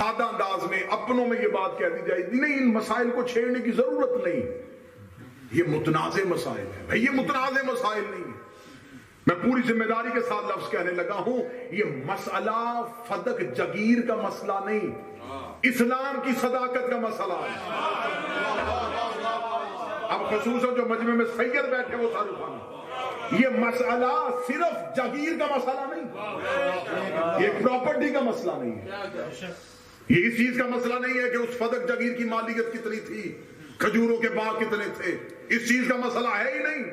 سادہ انداز میں اپنوں میں یہ بات کہہ دی جائے نہیں، ان مسائل کو چھیڑنے کی ضرورت نہیں، یہ متنازع مسائل ہیں بھائی، یہ متنازع مسائل نہیں ہیں۔ میں پوری ذمہ داری کے ساتھ لفظ کہنے لگا ہوں، یہ مسئلہ فدق جگیر کا مسئلہ نہیں، اسلام کی صداقت کا مسئلہ ہے۔ اب خصوصاً جو مجمع میں سید بیٹھے وہ سر اٹھانا، یہ مسئلہ صرف جگیر کا مسئلہ نہیں، یہ پراپرٹی کا مسئلہ نہیں ہے، یہ اس چیز کا مسئلہ نہیں ہے کہ اس فدق جگیر کی مالیت کتنی تھی، کھجوروں کے باغ کتنے تھے، اس چیز کا مسئلہ ہے ہی نہیں۔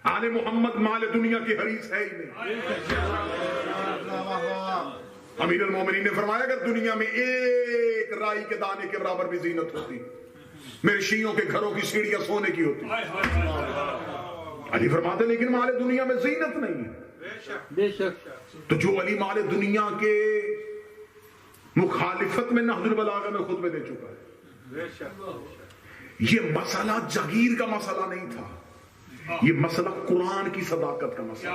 آل محمد مال دنیا کی حریص ہے ہی نہیں۔ امیر المومنین نے فرمایا اگر دنیا میں ایک رائی کے دانے کے برابر بھی زینت ہوتی، میرے شیعوں کے گھروں کی سیڑھیاں سونے کی ہوتی۔ علی فرماتے لیکن مال دنیا میں زینت نہیں ہے، بے شک۔ تو جو علی مال دنیا کے مخالفت میں نہج البلاغہ میں خطبے دے چکا ہے، یہ مسئلہ جگیر کا مسئلہ نہیں تھا، یہ مسئلہ قرآن کی صداقت کا مسئلہ۔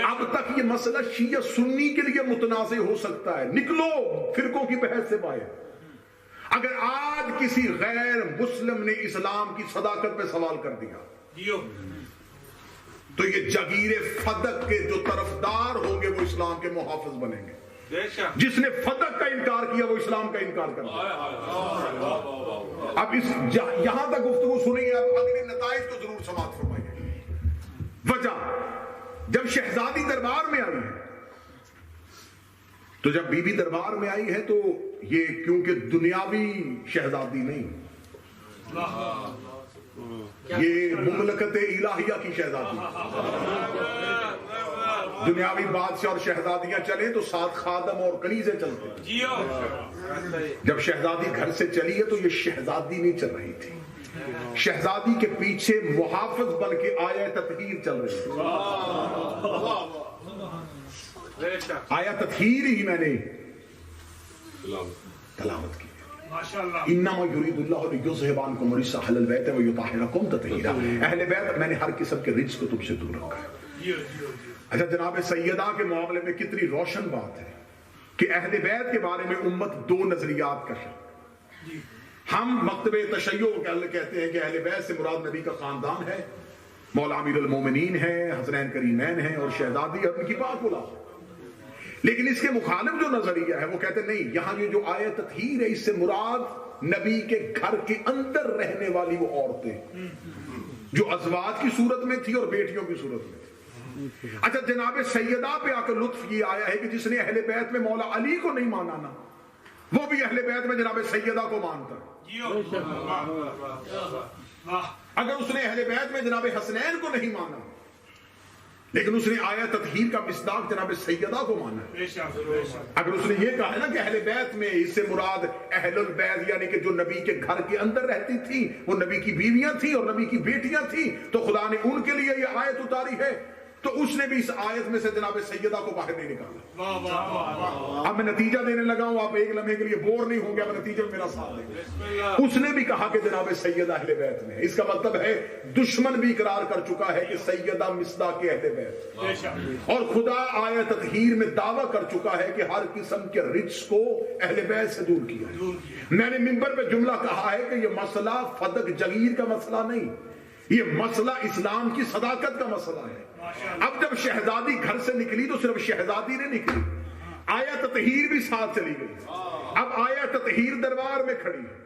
اب تک یہ مسئلہ شیعہ سنی کے لیے متنازع ہو سکتا ہے، نکلو فرقوں کی بحث سے باہر۔ اگر آج کسی غیر مسلم نے اسلام کی صداقت پہ سوال کر دیا تو یہ جگیر فدق کے جو طرفدار ہوں گے وہ اسلام کے محافظ بنیں گے، جس نے فدق کا انکار کیا وہ اسلام کا انکار کر دیا۔ اب یہاں تک گفتگو سنیں گے، اب اگلے نتائج کو ضرور سماعت فرمائیے۔ وجہ جب شہزادی دربار میں آئی ہے، تو جب بی بی دربار میں آئی ہے تو یہ کیونکہ دنیاوی شہزادی نہیں، یہ مملکت الہیہ کی شہزادی، دنیاوی بادشاہ اور شہزادیاں چلیں تو ساتھ خادم اور کنیزیں چلتے ہیں۔ جب شہزادی گھر سے چلی ہے تو یہ شہزادی نہیں چل رہی تھی، شہزادی کے پیچھے محافظ بن کے آیہ تطہیر چل رہی تھی۔ آیہ تطہیر ہی میں نے تلاوت کی، انما یرید اللہ لیذھب عنکم الرجس اہل البیت ویطہرکم تطہیرا، اہل بیت میں نے ہر قسم کے رجس کو تم سے دور رکھا ہے۔ اچھا جناب سیدہ کے معاملے میں کتنی روشن بات ہے کہ اہل بیت کے بارے میں امت دو نظریات کا شک۔ ہم مکتب تشیع کو کہتے ہیں کہ اہل بیت سے مراد نبی کا خاندان ہے، مولا امیر المومنین ہے، حسنین کریمین ہیں اور شہزادی اور ان کی پاک اولاد۔ لیکن اس کے مخالف جو نظریہ ہے وہ کہتے ہیں نہیں، یہاں یہ جو آیت تطہیر ہے اس سے مراد نبی کے گھر کے اندر رہنے والی وہ عورتیں جو ازواج کی صورت میں تھی اور بیٹیوں کی صورت میں تھی۔ اچھا جناب سیدہ پہ آ کر لطف یہ آیا ہے کہ جس نے اہل بیت میں مولا علی کو نہیں مانا نا، وہ بھی اہل بیت میں جناب سیدہ کو مانتا ہے۔ اگر اس نے اہل بیت میں جناب حسنین کو نہیں مانا لیکن اس نے آیت تطہیر کا مصداق جناب سیدہ کو مانا ہے، اگر اس نے یہ کہا ہے نا کہ اہل بیت میں اس سے مراد اہل البیت یعنی کہ جو نبی کے گھر کے اندر رہتی تھی وہ نبی کی بیویاں تھیں اور نبی کی بیٹیاں تھیں، تو خدا نے ان کے لیے یہ آیت اتاری ہے، تو اس نے بھی اس آیت میں سے جناب سیدہ کو باہر نہیں نکالا۔ اب میں نتیجہ دینے لگا ہوں، آپ ایک لمحے کے لیے بور نہیں ہوں گے، اب نتیجے میں میرا ساتھ دیں۔ اس نے بھی کہا کہ جناب سیدہ اہل بیت میں، اس کا مطلب ہے دشمن بھی اقرار کر چکا ہے کہ سیدہ مصداق اہل بیت، اور خدا آیت تطہیر میں دعویٰ کر چکا ہے کہ ہر قسم کے رجس کو اہل بیت سے دور کیا ہے۔ میں نے منبر پہ جملہ کہا ہے کہ یہ مسئلہ فدق جگیر کا مسئلہ نہیں، یہ مسئلہ اسلام کی صداقت کا مسئلہ ہے۔ اب جب شہزادی گھر سے نکلی تو صرف شہزادی نے نکلی، آیہ تطہیر بھی ساتھ چلی گئی، اب آیہ تطہیر دربار میں کھڑی ہے۔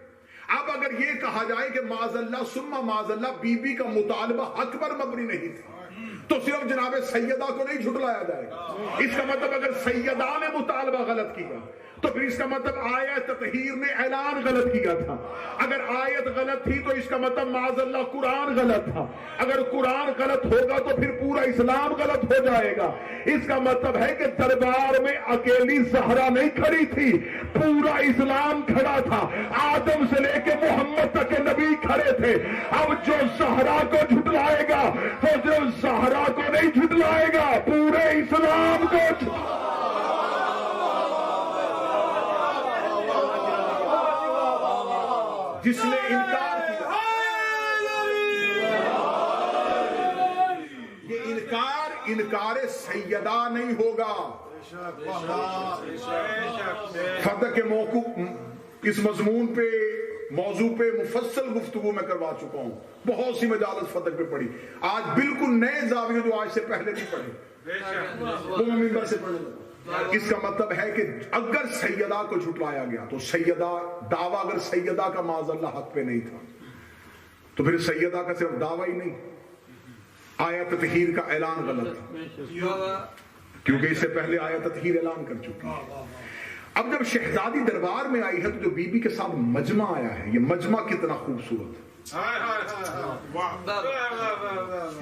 اب اگر یہ کہا جائے کہ معاذ اللہ ثم معاذ اللہ بی بی کا مطالبہ حق پر مبنی نہیں تھا تو صرف جناب سیدہ کو نہیں جھٹلایا جائے گا۔ اس کا مطلب اگر سیدہ نے مطالبہ غلط کیا تو پھر اس کا مطلب آیت تطہیر نے اعلان غلط کیا تھا، اگر آیت غلط تھی تو اس کا مطلب معاذ اللہ قرآن غلط تھا، اگر قرآن غلط ہوگا تو پھر پورا اسلام غلط ہو جائے گا۔ اس کا مطلب ہے کہ دربار میں اکیلی زہرا نہیں کھڑی تھی، پورا اسلام کھڑا تھا، آدم سے لے کے محمد تک کے نبی کھڑے تھے۔ اب جو زہرا کو جھٹلائے گا تو صرف زہرا کو نہیں جھٹلائے گا، پورے اسلام کو۔ جس نے انکار کیا، یہ انکار سیدہ نہیں ہوگا، فتح کے اس مضمون پہ موضوع پہ مفصل گفتگو میں کروا چکا ہوں، بہت سی مجالس فتح پہ پڑھی، آج بالکل نئے زاویے جو آج سے پہلے نہیں پڑھے وہ ممبر سے پڑھنے لگا۔ اس کا مطلب ہے کہ اگر سیدہ کو جھٹلایا گیا تو سیدہ دعویٰ اگر سیدہ کا معاذ اللہ حق پہ نہیں تھا تو پھر سیدہ کا صرف دعویٰ ہی نہیں، آیا تطہیر کا اعلان غلط تھا، کیونکہ اس سے پہلے آیا تطہیر اعلان کر چکی ہے۔ اب جب شہزادی دربار میں آئی ہے تو جو بی بی کے ساتھ مجمع آیا ہے، یہ مجمع کتنا خوبصورت ہے،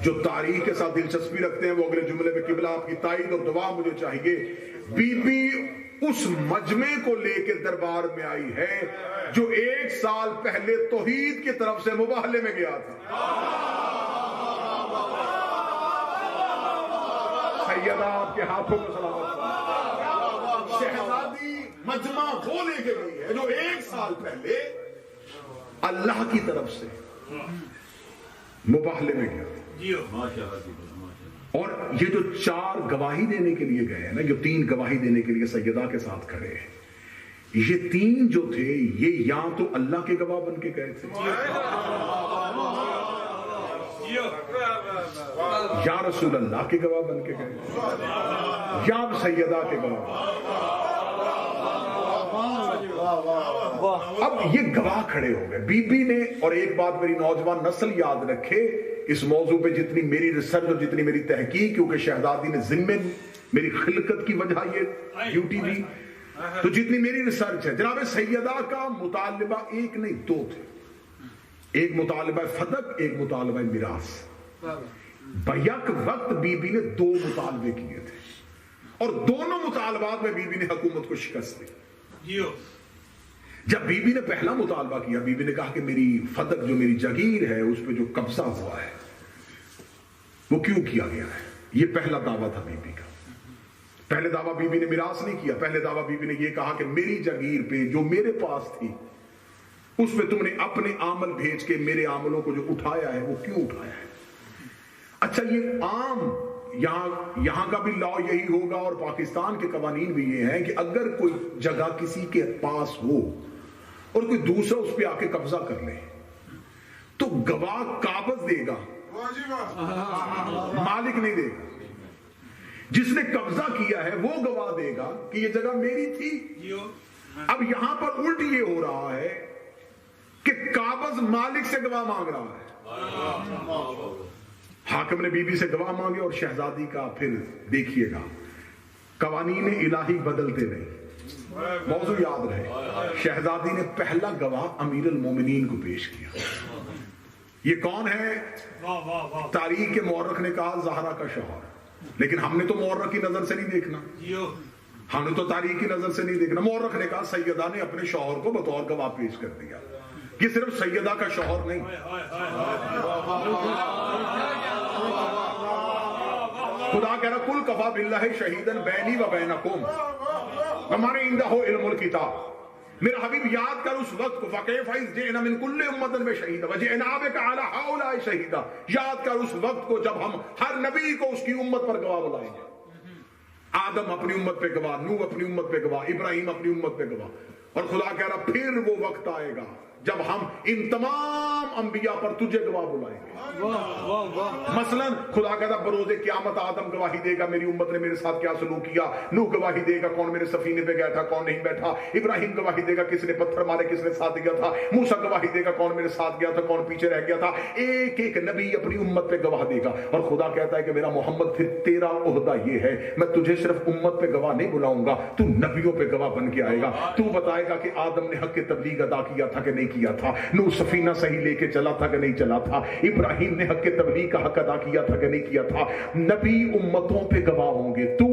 جو تاریخ کے ساتھ دلچسپی رکھتے ہیں وہ اگلے جملے میں قبلہ آپ کی تائید اور دعا مجھے چاہیے۔ بی بی اس مجمع کو لے کے دربار میں آئی ہے جو 1 سال پہلے توحید کی طرف سے مباہلے میں گیا تھا۔ سیدہ آپ کے ہاتھوں میں سلامت، شہزادی مجمع وہ لے کے گئی ہے جو 1 سال پہلے اللہ کی طرف سے مباہلے میں گیا تھا۔ اور یہ جو 4 گواہی دینے کے لیے گئے ہیں نا، جو 3 گواہی دینے کے لیے سیدہ کے ساتھ کھڑے ہیں، یہ 3 جو تھے یہ یا تو اللہ کے گواہ بن کے گئے تھے یا رسول اللہ کے گواہ بن کے گئے یا سیدہ کے گواہ۔ اب یہ گواہ کھڑے ہو گئے بی بی نے، اور ایک بات میری نوجوان نسل یاد رکھے، اس موضوع پہ جتنی میری ریسرچ اور جتنی میری تحقیق، کیونکہ شہزادی نے ذمے میری خلقت کی وجہ یہ ڈیوٹی دی، تو جتنی میری ریسرچ ہے، جناب سیدہ کا مطالبہ 1 نہیں 2 تھے، ایک مطالبہ فتق، ایک مطالبہ میراث۔ بیک وقت بی بی نے 2 مطالبے کیے تھے اور دونوں مطالبات میں بی بی نے حکومت کو شکست دی۔ جب بی بی نے پہلا مطالبہ کیا، بی بی نے کہا کہ میری فتق جو میری جگیر ہے اس پہ جو قبضہ ہوا ہے وہ کیوں کیا گیا ہے، یہ پہلا دعویٰ تھا بی بی کا۔ پہلے دعویٰ بی بی نے میراث نہیں کیا، پہلے دعویٰ بی بی نے یہ کہا کہ میری جگیر پہ جو میرے پاس تھی اس پہ تم نے اپنے عمل بھیج کے میرے عملوں کو جو اٹھایا ہے وہ کیوں اٹھایا ہے۔ اچھا یہ عام یہاں کا بھی لا یہی ہوگا اور پاکستان کے قوانین بھی یہ ہیں کہ اگر کوئی جگہ کسی کے پاس ہو اور کوئی دوسرا اس پہ آ کے قبضہ کر لے تو گواہ قابض دے گا، مالک نہیں دے گا۔ جس نے قبضہ کیا ہے وہ گواہ دے گا کہ یہ جگہ میری تھی۔ اب یہاں پر الٹ یہ ہو رہا ہے کہ قابض مالک سے گواہ مانگ رہا ہے۔ حاکم نے بی بی سے گواہ مانگے اور شہزادی کا پھر دیکھیے گا قوانین الہی بدلتے نہیں۔ موضوع یاد رہے، شہزادی نے پہلا گواہ امیر المومنین کو پیش کیا۔ یہ کون ہے؟ تاریخ کے مورخ نے کہا زہرا کا شوہر، لیکن ہم نے تو مورخ کی نظر سے نہیں دیکھنا، ہم نے تو تاریخ کی نظر سے نہیں دیکھنا۔ مورخ نے کہا سیدہ نے اپنے شوہر کو بطور گواہ پیش کر دیا۔ یہ صرف سیدہ کا شوہر نہیں، خدا کہہ رہا کل کفا باللہ شہیدن بینی و بینکم ومن عنده علم الکتاب۔ میرا حبیب یاد کر اس وقت کو، فکیف اذ جئنا من کل امۃ بشہید وجئنا بک علی ہؤلاء شہیدا۔ یاد کر اس وقت کو جب ہم ہر نبی کو اس کی امت پر گواہ بلائیں گے۔ آدم اپنی امت پہ گواہ، نوح اپنی امت پہ گواہ، ابراہیم اپنی امت پہ گواہ، اور خدا کہہ رہا پھر وہ وقت آئے گا جب ہم ان تمام انبیاء پر تجھے گواہ بلائیں گے۔ مثلا خدا کہتا بروز قیامت آدم گواہی دے گا میری امت نے میرے ساتھ کیا سلوک کیا، نوح گواہی دے گا کون میرے سفینے پہ گیا تھا کون نہیں بیٹھا، ابراہیم گواہی دے گا کس نے پتھر مارے کس نے ساتھ گیا تھا، موسیٰ گواہی دے گا کون میرے ساتھ گیا تھا کون پیچھے رہ گیا تھا۔ ایک ایک نبی اپنی امت پہ گواہ دے گا، اور خدا کہتا ہے کہ میرا محمد پھر تیرا عہدہ یہ ہے، میں تجھے صرف امت پہ گواہ نہیں بلاؤں گا، تو نبیوں پہ گواہ بن کے آئے گا، تو بتائے گا کہ آدم نے حق تبلیغ ادا کیا تھا کہ نہیں کیا تھا، نوح سفینہ صحیح لے کے چلا تھا کہ نہیں چلا تھا، ابراہیم نے حق تبلیغ کا حق ادا کیا تھا کہ نہیں کیا تھا۔ نبی امتوں پہ گواہ ہوں گے، تو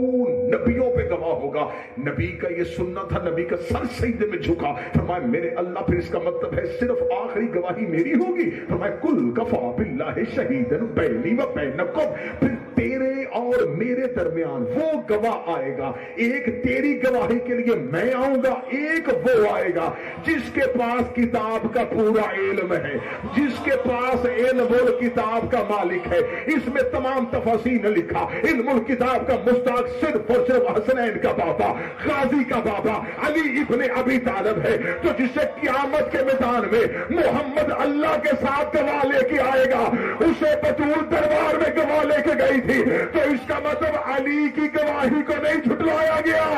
نبیوں پہ گواہ ہوگا۔ نبی کا یہ سننا تھا، نبی کا سر سجدے میں جھکا، فرمایا میرے اللہ پھر اس کا مطلب ہے صرف آخری گواہی میری ہوگی، فرمایا کل کفا باللہ شہیدن بینی و بینکم، پھر تیرے اور میرے درمیان وہ گواہ آئے گا، ایک تیری گواہی کے لیے میں آؤں گا، ایک وہ آئے گا جس کے پاس کتاب کا پورا علم ہے، جس کے پاس علم الکتاب کا مالک ہے۔ اس میں تمام تفاصیل لکھا، علم الکتاب کا مستحق صرف اور صرف حسنین حسین کا بابا، غازی کا بابا علی ابن ابی طالب ہے، تو جسے قیامت کے میدان میں محمد اللہ کے ساتھ گواہ لے کے آئے گا، اسے بطول دربار میں گواہ لے کے گئی تھی، تو اس کا مطلب علی کی گواہی کو نہیں جھٹلایا گیا،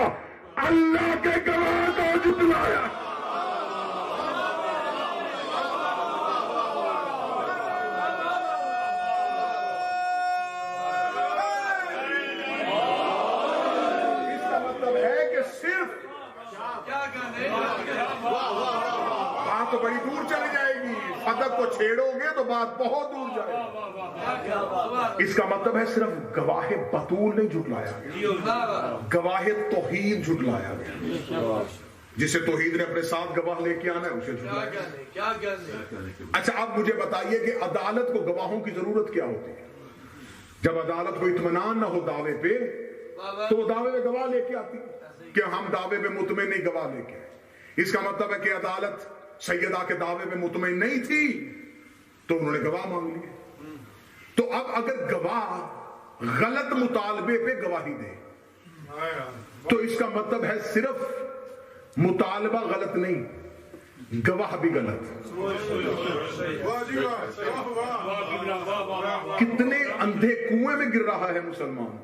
اللہ کے گواہ کو جھٹلایا۔ بات تو بڑی دور چلی جائے گی، فدق کو چھیڑو گے تو بات بہت دور جائے گی۔ اس کا مطلب ہے صرف گواہ بطول نہیں جھٹلایا گیا، گواہ توحید جھٹلایا گیا۔ جسے توحید نے اپنے ساتھ گواہ لے کے آنا ہے اسے جھٹلایا۔ اچھا اب مجھے بتائیے کہ عدالت کو گواہوں کی ضرورت کیا ہوتی ہے؟ جب عدالت کو اطمینان نہ ہو دعوے پہ تو وہ دعوے میں گواہ لے کے آتی کہ ہم دعوے پہ مطمئن نہیں، گواہ لے کے آئے۔ اس کا مطلب ہے کہ عدالت سیدہ کے دعوے میں مطمئن نہیں تھی تو انہوں نے گواہ مانگ لیے۔ تو اب اگر گواہ غلط مطالبے پہ گواہی دے تو اس کا مطلب ہے صرف مطالبہ غلط نہیں، گواہ بھی غلط۔ کتنے اندھے کنویں میں گر رہا ہے مسلمان،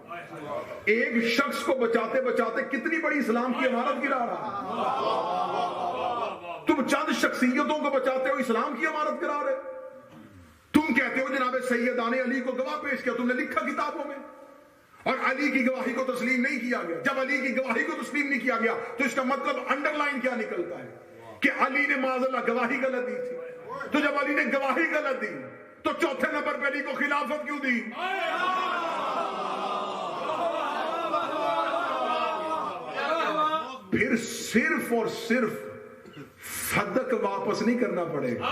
ایک شخص کو بچاتے بچاتے کتنی بڑی اسلام کی عمارت گرا رہا ہے۔ تم چند شخصیتوں کو بچاتے ہو، اسلام کی عمارت گرا رہے۔ تم کہتے ہو جناب سیدان علی کو گواہ پیش کیا، تم نے لکھا کتابوں میں، اور علی کی گواہی کو تسلیم نہیں کیا گیا۔ جب علی کی گواہی کو تسلیم نہیں کیا گیا تو اس کا مطلب انڈر لائن کیا نکلتا ہے کہ علی نے معاذ اللہ گواہی غلط دی تھی۔ تو جب علی نے گواہی غلط دی تو چوتھے نمبر پہ علی کو خلافت کیوں دی؟ پھر صرف اور صرف فدق واپس نہیں کرنا پڑے گا،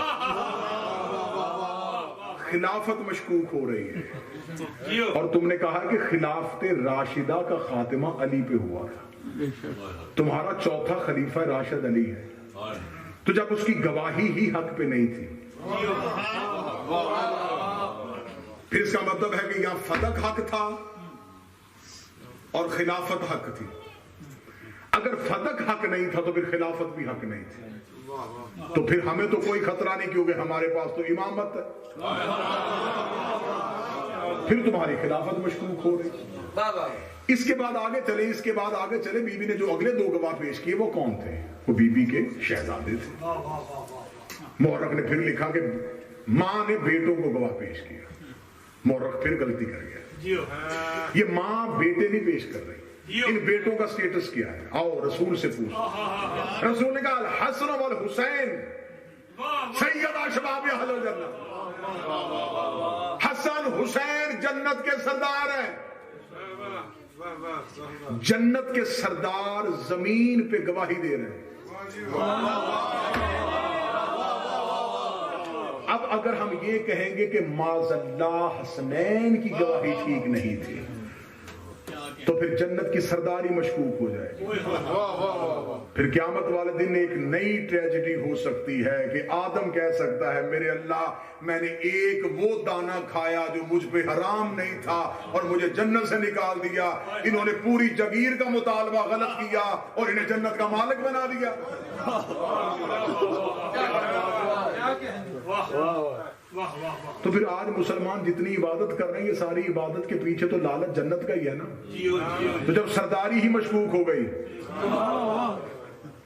خلافت مشکوک ہو رہی ہے۔ اور تم نے کہا کہ خلافت راشدہ کا خاتمہ علی پہ ہوا تھا، تمہارا چوتھا خلیفہ راشد علی ہے، تو جب اس کی گواہی ہی حق پہ نہیں تھی پھر اس کا مطلب ہے کہ یہاں فدق حق تھا اور خلافت حق تھی۔ اگر فدق حق نہیں تھا تو پھر خلافت بھی حق نہیں تھی، تو پھر ہمیں تو کوئی خطرہ نہیں کیونکہ ہمارے پاس تو امامت ہے، پھر تمہاری خلافت مشکوک ہو رہی۔ اس کے بعد آگے چلے، بی بی نے جو اگلے دو گواہ پیش کیے وہ کون تھے؟ وہ بی بی کے شہزادے تھے۔ مورخ نے پھر لکھا کہ ماں نے بیٹوں کو گواہ پیش کیا۔ مورخ پھر غلطی کر گیا، یہ ماں بیٹے نہیں پیش کر رہی، ان بیٹوں کا سٹیٹس کیا ہے؟ آؤ رسول سے پوچھو۔ رسول نے کہا الحسن والحسین سیدہ شباب اہل الجنہ، حسن حسین جنت کے سردار ہیں۔ جنت کے سردار زمین پہ گواہی دے رہے ہیں۔ اب اگر ہم یہ کہیں گے کہ معاذ اللہ حسنین کی گواہی ٹھیک نہیں تھی تو پھر جنت کی سرداری مشکوک ہو جائے گی۔ پھر قیامت والے دن ایک نئی ٹریجڈی ہو سکتی ہے کہ آدم کہہ سکتا ہے میرے اللہ میں نے ایک وہ دانہ کھایا جو مجھ پہ حرام نہیں تھا اور مجھے جنت سے نکال دیا، انہوں نے پوری جگیر کا مطالبہ غلط کیا اور انہیں جنت کا مالک بنا دیا۔ تو پھر آج مسلمان جتنی عبادت کر رہے ہیں یہ ساری عبادت کے پیچھے تو لالچ جنت کا ہی ہے نا۔ تو جب سرداری ہی مشکوک ہو گئی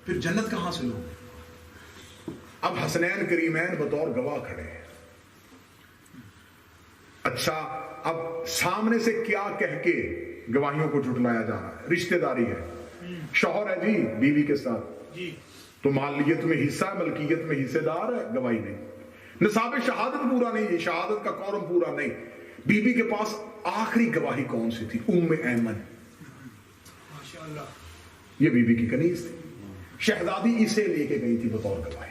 پھر جنت کہاں سے لو؟ اب حسنین کریمین بطور گواہ کھڑے ہیں۔ اچھا اب سامنے سے کیا کہہ کے گواہیوں کو جھٹلایا جا رہا ہے؟ رشتہ داری ہے، شوہر ہے جی بیوی کے ساتھ، تو مالیت میں حصہ ہے، ملکیت میں حصے دار ہے، گواہی نہیں۔ نصاب شہادت پورا نہیں، شہادت کا قورم پورا نہیں۔ بی بی کے پاس آخری گواہی کون سی تھی؟ ام ایمن، یہ بی بی کی کنیز تھی، شہزادی اسے لے کے گئی تھی بطور گواہی۔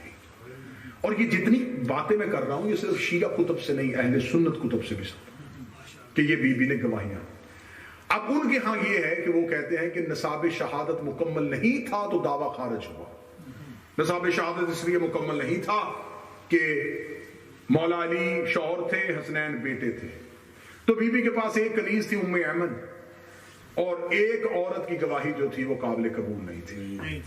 اور یہ جتنی باتیں میں کر رہا ہوں یہ صرف شیعہ کتب سے نہیں، اہل سنت کتب سے بھی کہ یہ بی بی نے گواہیاں۔ اب ان کے ہاں یہ ہے کہ وہ کہتے ہیں کہ نصاب شہادت مکمل نہیں تھا تو دعویٰ خارج ہوا۔ نصاب شہادت اس لیے مکمل نہیں تھا کہ مولا علی شوہر تھے، حسنین بیٹے تھے، تو بی بی کے پاس ایک کنیز تھی ام ایمن، اور ایک عورت کی گواہی جو تھی وہ قابل قبول نہیں تھی.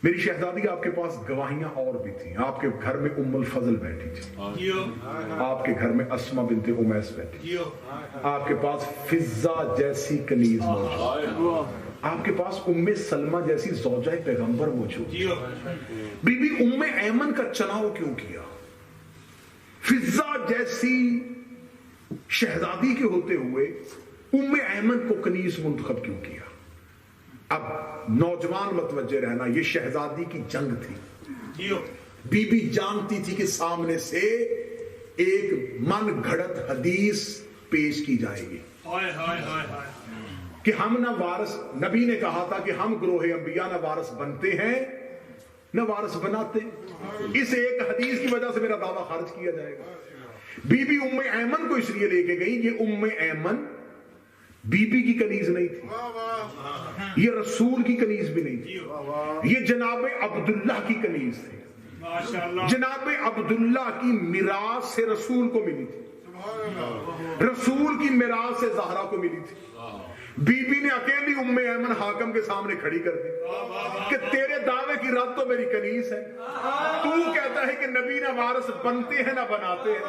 میری شہزادی آپ کے پاس گواہیاں اور بھی تھیں. آپ کے گھر میں ام الفضل بیٹھی تھی, آپ کے گھر میں اسما بنت امیس بیٹھی, آپ کے پاس فضہ جیسی کنیز موجود, آپ کے پاس ام سلمہ جیسی زوجہ پیغمبر موجود. بی بی ام ایمن کا چناؤ کیوں کیا؟ فضہ جیسی شہزادی کے ہوتے ہوئے ام ایمن کو کنیز منتخب کیوں کیا؟ اب نوجوان متوجہ رہنا, یہ شہزادی کی جنگ تھی. بی بی جانتی تھی کہ سامنے سے ایک من گھڑت حدیث پیش کی جائے گی کہ ہم نہ وارث, نبی نے کہا تھا کہ ہم گروہ انبیاء نہ وارث بنتے ہیں نہ وارث بناتے. اس ایک حدیث کی وجہ سے میرا دعویٰ خارج کیا جائے گا. بی بی ام ایمن کو اس لیے لے کے گئی, یہ ام ایمن بی بی کی کنیز نہیں تھی, یہ رسول کی کنیز بھی نہیں تھی, یہ جناب عبداللہ کی کنیز تھی. جناب عبداللہ کی میراث سے رسول کو ملی تھی, رسول کی میراث سے زہرا کو ملی تھی. بی بی نے اکیلی ام ایمن حاکم کے سامنے کھڑی کر دی کہ تیرے دعوے کی رد تو میری کنیز ہے, تو کہتا ہے کہ نبی نہ وارث بنتے ہیں نہ بناتے ہیں,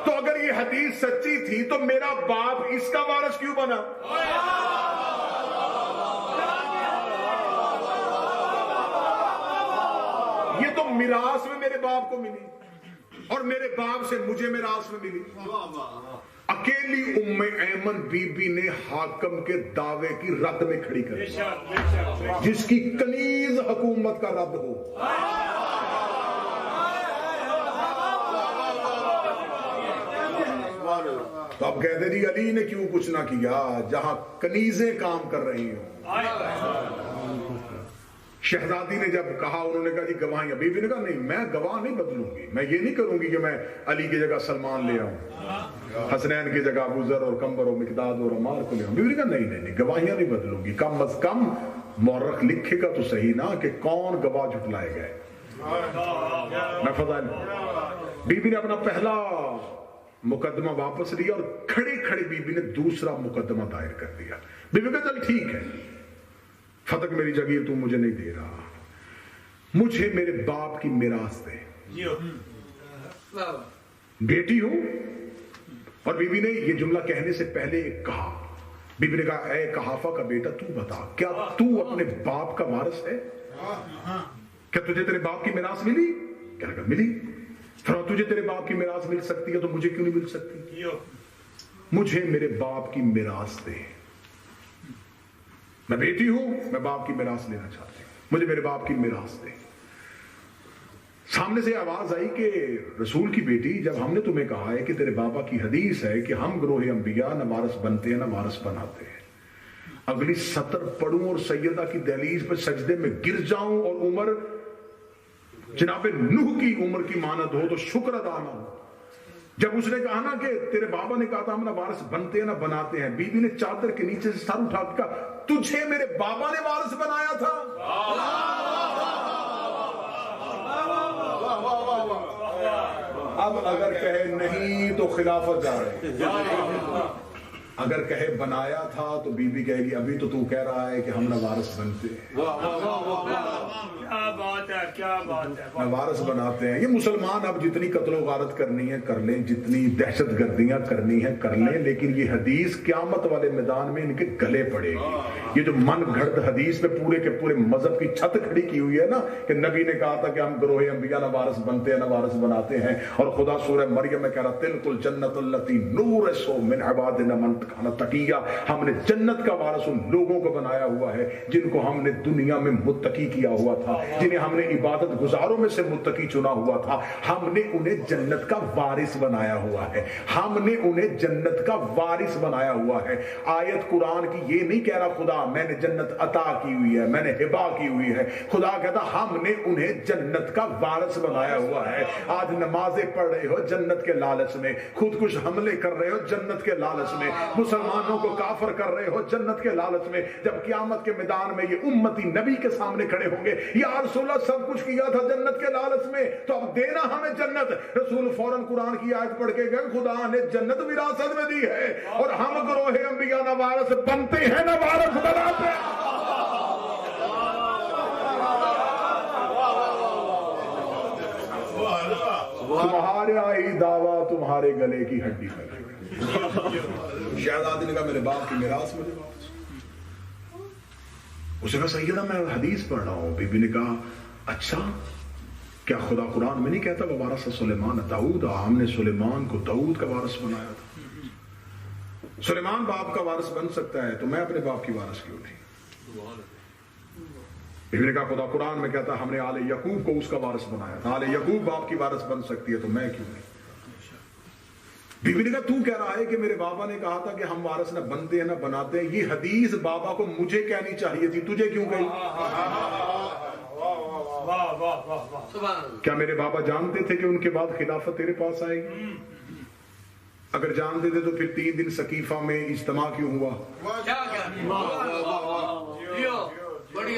تو اگر یہ حدیث سچی تھی تو میرا باپ اس کا وارث کیوں بنا؟ یہ تو میراث میں میرے باپ کو ملی اور میرے باپ سے مجھے میراث میں ملی. اکیلی ام ایمن بی بی نے حاکم کے دعوے کی رد میں کھڑی کر دی, جس کی کنیز حکومت کا رد ہو. تو اب کہتے جی علی نے کیوں کچھ نہ کیا جہاں کنیزیں کام کر رہی ہوں. شہزادی نے جب کہا, انہوں نے کہا جی گواہیاں. بی بی نے کہا نہیں, میں گواہ نہیں بدلوں گی, میں یہ نہیں کروں گی کہ میں علی کی جگہ سلمان لے آؤں, حسنین کی جگہ ابو ذر اور کمبر اور مقداد اور عمار کو لے آؤں. بی بی نے کہا نہیں, گواہیاں نہیں بدلوں گی, کم از کم مورخ لکھے گا تو صحیح نا کہ کون گواہ جھٹلائے گئے. میں فضائل, بی بی نے اپنا پہلا مقدمہ واپس لیا اور کھڑے کھڑے بی بی نے دوسرا مقدمہ دائر کر دیا. بی بی کہا چل ٹھیک ہے, فتح میری جگیر تو مجھے نہیں دے رہا, مجھے میرے باپ کی میراث دے, بیٹی ہوں. اور بی بی نے یہ جملہ کہنے سے پہلے کہا, بی بی نے کہا اے قحافہ کا بیٹا تو بتا, کیا تو اپنے باپ کا وارث ہے؟ کیا تجھے تیرے باپ کی میراث ملی؟ کہنے لگا ملی. تجھے تیرے باپ کی میراث مل سکتی ہے تو مجھے کیوں نہیں مل سکتی؟ مجھے میرے باپ کی میراث دے, میں بیٹی ہوں, میں باپ کی میراث لینا چاہتی ہوں, مجھے میرے باپ کی میراث دے. سامنے سے آواز آئی کہ رسول کی بیٹی, جب ہم نے تمہیں کہا ہے کہ تیرے بابا کی حدیث ہے کہ ہم گروہ انبیاء نہ وارث بنتے ہیں نہ وارث بناتے ہیں, اگلی سطر پڑھوں اور سیدہ کی دہلیز پہ سجدے میں گر جاؤں اور عمر جناب نوح کی عمر کی مانند ہو تو شکر ادا نہ ہو. جب اس نے کہا نا کہ تیرے بابا نے کہا تھا ہم نہ وارث بنتے ہیں نہ بناتے ہیں, بی بی نے چادر کے نیچے سے سر اٹھا کے کہا تجھے میرے بابا نے وارث بنایا تھا. اب اگر کہے نہیں تو خلافت جا رہے, اگر کہے بنایا تھا تو بی بی کہے گی ابھی تو کہہ رہا ہے کہ ہم نہ وارث بنتے ہیں, کیا بات ہے, کیا بات ہے, نہ وارث بناتے ہیں. یہ مسلمان اب جتنی قتل و غارت کرنی ہے کر لیں, جتنی دہشت گردیاں کرنی ہے کر لیں, لیکن یہ حدیث قیامت والے میدان میں ان کے گلے پڑے گی. یہ جو من گھڑت حدیث پہ پورے کے پورے مذہب کی چھت کھڑی کی ہوئی ہے نا کہ نبی نے کہا تھا کہ ہم گروہ انبیاء نہ وارث بنتے ہیں نہ وارث بناتے ہیں, اور خدا سورہ مریم میں کہہ رہا تلک الجنت التی نورث من عبادنا من کان تقیا, ہم نے جنت کا وارث ان لوگوں کو بنایا ہوا ہے جن کو ہم نے دنیا میں متقی کیا ہوا تھا, جنہیں ہم نے عبادت گزاروں میں سے متقی چنا ہوا تھا, ہم نے انہیں جنت کا وارث بنایا ہوا ہے, ہم نے انہیں جنت کا وارث بنایا ہوا ہے. آیت قرآن کی یہ نہیں کہہ رہا خدا میں نے جنت عطا کی ہوئی ہے, میں نے ہبا کی ہوئی ہے, خدا کہتا ہم نے انہیں جنت کا وارث بنایا ہوا ہے. آج نمازیں پڑھ رہے ہو جنت کے لالچ میں, خودکش حملے کر رہے ہو جنت کے لالچ میں, مسلمانوں کو کافر کر رہے ہو جنت کے لالچ میں. جب قیامت کے میدان میں یہ امتی نبی کے سامنے کھڑے ہوں گے, یا رسول اللہ سب کچھ کیا تھا جنت کے لالچ میں, تو اب دینا ہمیں جنت. رسول فوراً قرآن کی آیت پڑھ کے گئے, خدا نے جنت وراثت میں دی ہے اور ہم گروہ انبیاء نہ وارث بنتے ہیں نہ وارث بناتے ہیں. تمہارا ہی دعویٰ تمہارے گلے کی ہڈی میں. شہزادی نے کہا میرے باپ کی میراث مجھے واپس. اس نے کہا سیدہ میں حدیث پڑھ رہا ہوں. بی بی نے کہا اچھا, کیا خدا قرآن میں نہیں کہتا وارث سلیمان داؤد؟ ہم نے سلیمان کو داؤد کا وارث بنایا تھا. سلیمان باپ کا وارث بن سکتا ہے تو میں اپنے باپ کی وارث کیوں نہیں؟ بی بی نے کہا خدا قرآن میں کہتا ہم نے آل یعقوب کو اس کا وارث بنایا تھا, آل یعقوب باپ کی وارث بن سکتی ہے تو میں کیوں نہیں؟ بی بی نے کہا تو کہہ رہا ہے کہ میرے بابا نے کہا تھا کہ ہم وارث نہ بنتے ہیں نہ بناتے ہیں, یہ حدیث بابا کو مجھے کہنی چاہیے تھی, تجھے کیوں کہی؟ کیا میرے بابا جانتے تھے کہ ان کے بعد خلافت تیرے پاس آئے گی؟ اگر جانتے تھے تو پھر 3 دن سقیفہ میں اجتماع کیوں ہوا؟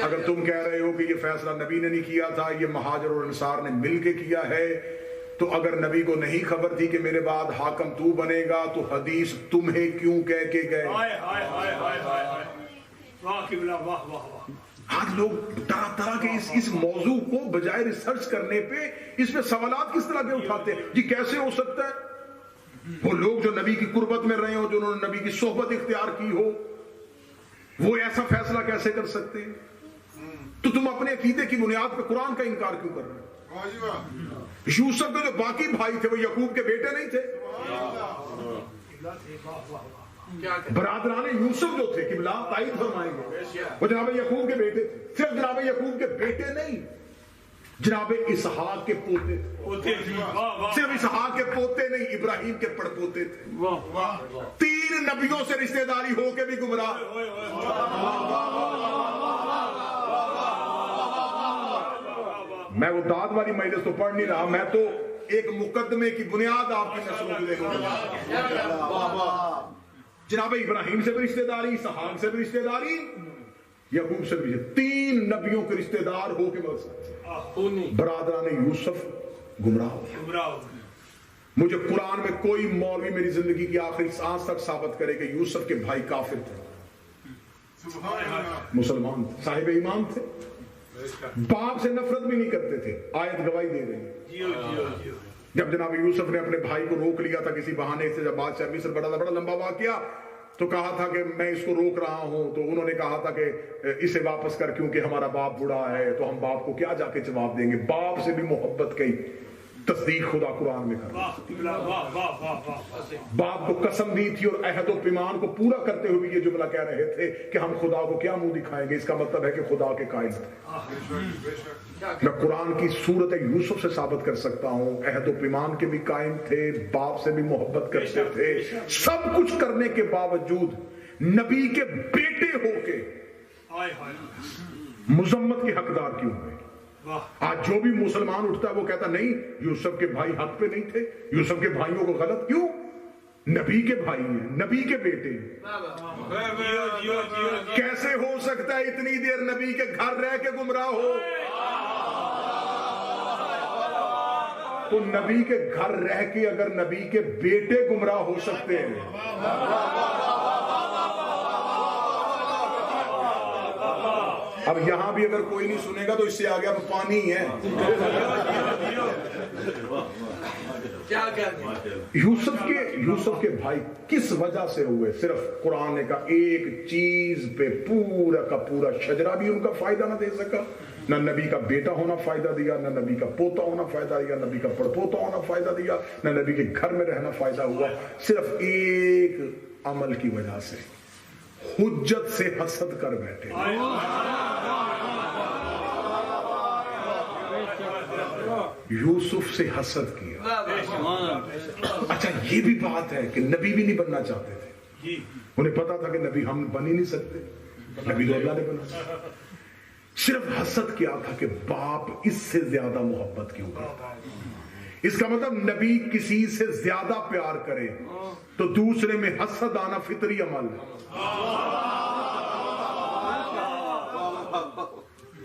اگر تم کہہ رہے ہو کہ یہ فیصلہ نبی نے نہیں کیا تھا, یہ مہاجر اور انصار نے مل کے کیا ہے, تو اگر نبی کو نہیں خبر تھی کہ میرے بعد حاکم تو بنے گا تو حدیث تمہیں کیوں کہہ کے گئے؟ آج لوگ طرح طرح کے اس موضوع کو بجائے ریسرچ کرنے پہ اس پہ سوالات کس طرح کے اٹھاتے ہیں. جی کیسے ہو سکتا ہے وہ لوگ جو نبی کی قربت میں رہے ہو, جو انہوں نے نبی کی صحبت اختیار کی ہو, وہ ایسا فیصلہ کیسے کر سکتے ہیں؟ تو تم اپنے عقیدے کی بنیاد پہ قرآن کا انکار کیوں کر رہے ہو؟ یوسف کے جو باقی بھائی تھے وہ یعقوب کے بیٹے نہیں تھے؟ برادران یوسف جو تھے قبلہ تائید فرمائیں گے وہ جناب یعقوب کے بیٹے تھے. صرف جناب یعقوب کے بیٹے نہیں, جناب اسحاق کے پوتے تھے. صرف اسحاق کے پوتے نہیں, ابراہیم کے پڑپوتے تھے. 3 نبیوں سے رشتہ داری ہو کے بھی گمراہ. میں وہ داد والی مجلس تو پڑھ نہیں رہا, میں تو ایک مقدمے کی بنیاد آپ کی نسلوں کے جناب ابراہیم سے بھی رشتہ داری, اسحاق سے بھی رشتہ داری, یعقوب سے بھی. 3 نبیوں کے رشتہ دار ہو کے مقصد برادران یوسف گمراہ ہو. مجھے قرآن میں کوئی مولوی میری زندگی کی آخری سانس تک ثابت کرے کہ یوسف کے بھائی کافر تھے, مسلمان تھے, صاحب ایمان تھے, باپ سے نفرت بھی نہیں کرتے تھے. آیت گواہی دے رہی ہے. جب جناب یوسف نے اپنے بھائی کو روک لیا تھا کسی بہانے سے, جب بادشاہ مصر بڑا لمبا واقعہ, تو کہا تھا کہ میں اس کو روک رہا ہوں, تو انہوں نے کہا تھا کہ اسے واپس کر کیونکہ ہمارا باپ بوڑھا ہے, تو ہم باپ کو کیا جا کے جواب دیں گے. باپ سے بھی محبت کی تصدیق خدا قرآن میں کر باپ کو قسم دی تھی اور عہد و پیمان کو پورا کرتے ہوئے یہ جملہ کہہ رہے تھے کہ ہم خدا کو کیا منہ دکھائیں گے. اس کا مطلب ہے کہ خدا کے قائل تھے. میں قرآن کی صورت یوسف سے ثابت کر سکتا ہوں, عہد و پیمان کے بھی قائم تھے, باپ سے بھی محبت کرتے تھے, سب کچھ کرنے کے باوجود نبی کے بیٹے ہو کے مذمت کے حقدار کیوں ہوئے؟ آج جو بھی مسلمان اٹھتا ہے وہ کہتا نہیں یوسف کے بھائی حق پہ نہیں تھے, یوسف کے بھائیوں کو غلط کیوں؟ نبی کے بھائی ہیں, نبی کے بیٹے ہیں. کیسے ہو سکتا ہے اتنی دیر نبی کے گھر رہ کے گمراہ ہو؟ تو نبی کے گھر رہ کے اگر نبی کے بیٹے گمراہ ہو سکتے ہیں, اب یہاں بھی اگر کوئی نہیں سنے گا تو اس سے آگے اب پانی ہے. یوسف کے بھائی کس وجہ سے ہوئے؟ صرف قرآن نے کہا ایک چیز پہ پورا کا پورا شجرہ بھی ان کا فائدہ نہ دے سکا. نہ نبی کا بیٹا ہونا فائدہ دیا, نہ نبی کا پوتا ہونا فائدہ دیا, نبی کا پڑپوتا ہونا فائدہ دیا, نہ نبی کے گھر میں رہنا فائدہ ہوا. صرف ایک عمل کی وجہ سے, حجت سے حسد کر بیٹھے. یوسف سے حسد کیا. اچھا یہ بھی بات ہے کہ نبی بھی نہیں بننا چاہتے تھے, انہیں پتا تھا کہ نبی ہم بن ہی نہیں سکتے, نبی تو اللہ نے بنا. صرف حسد کیا تھا کہ باپ اس سے زیادہ محبت کیوں کرتا ہے, اس کا مطلب نبی کسی سے زیادہ پیار کرے تو دوسرے میں حسد آنا فطری عمل ہے.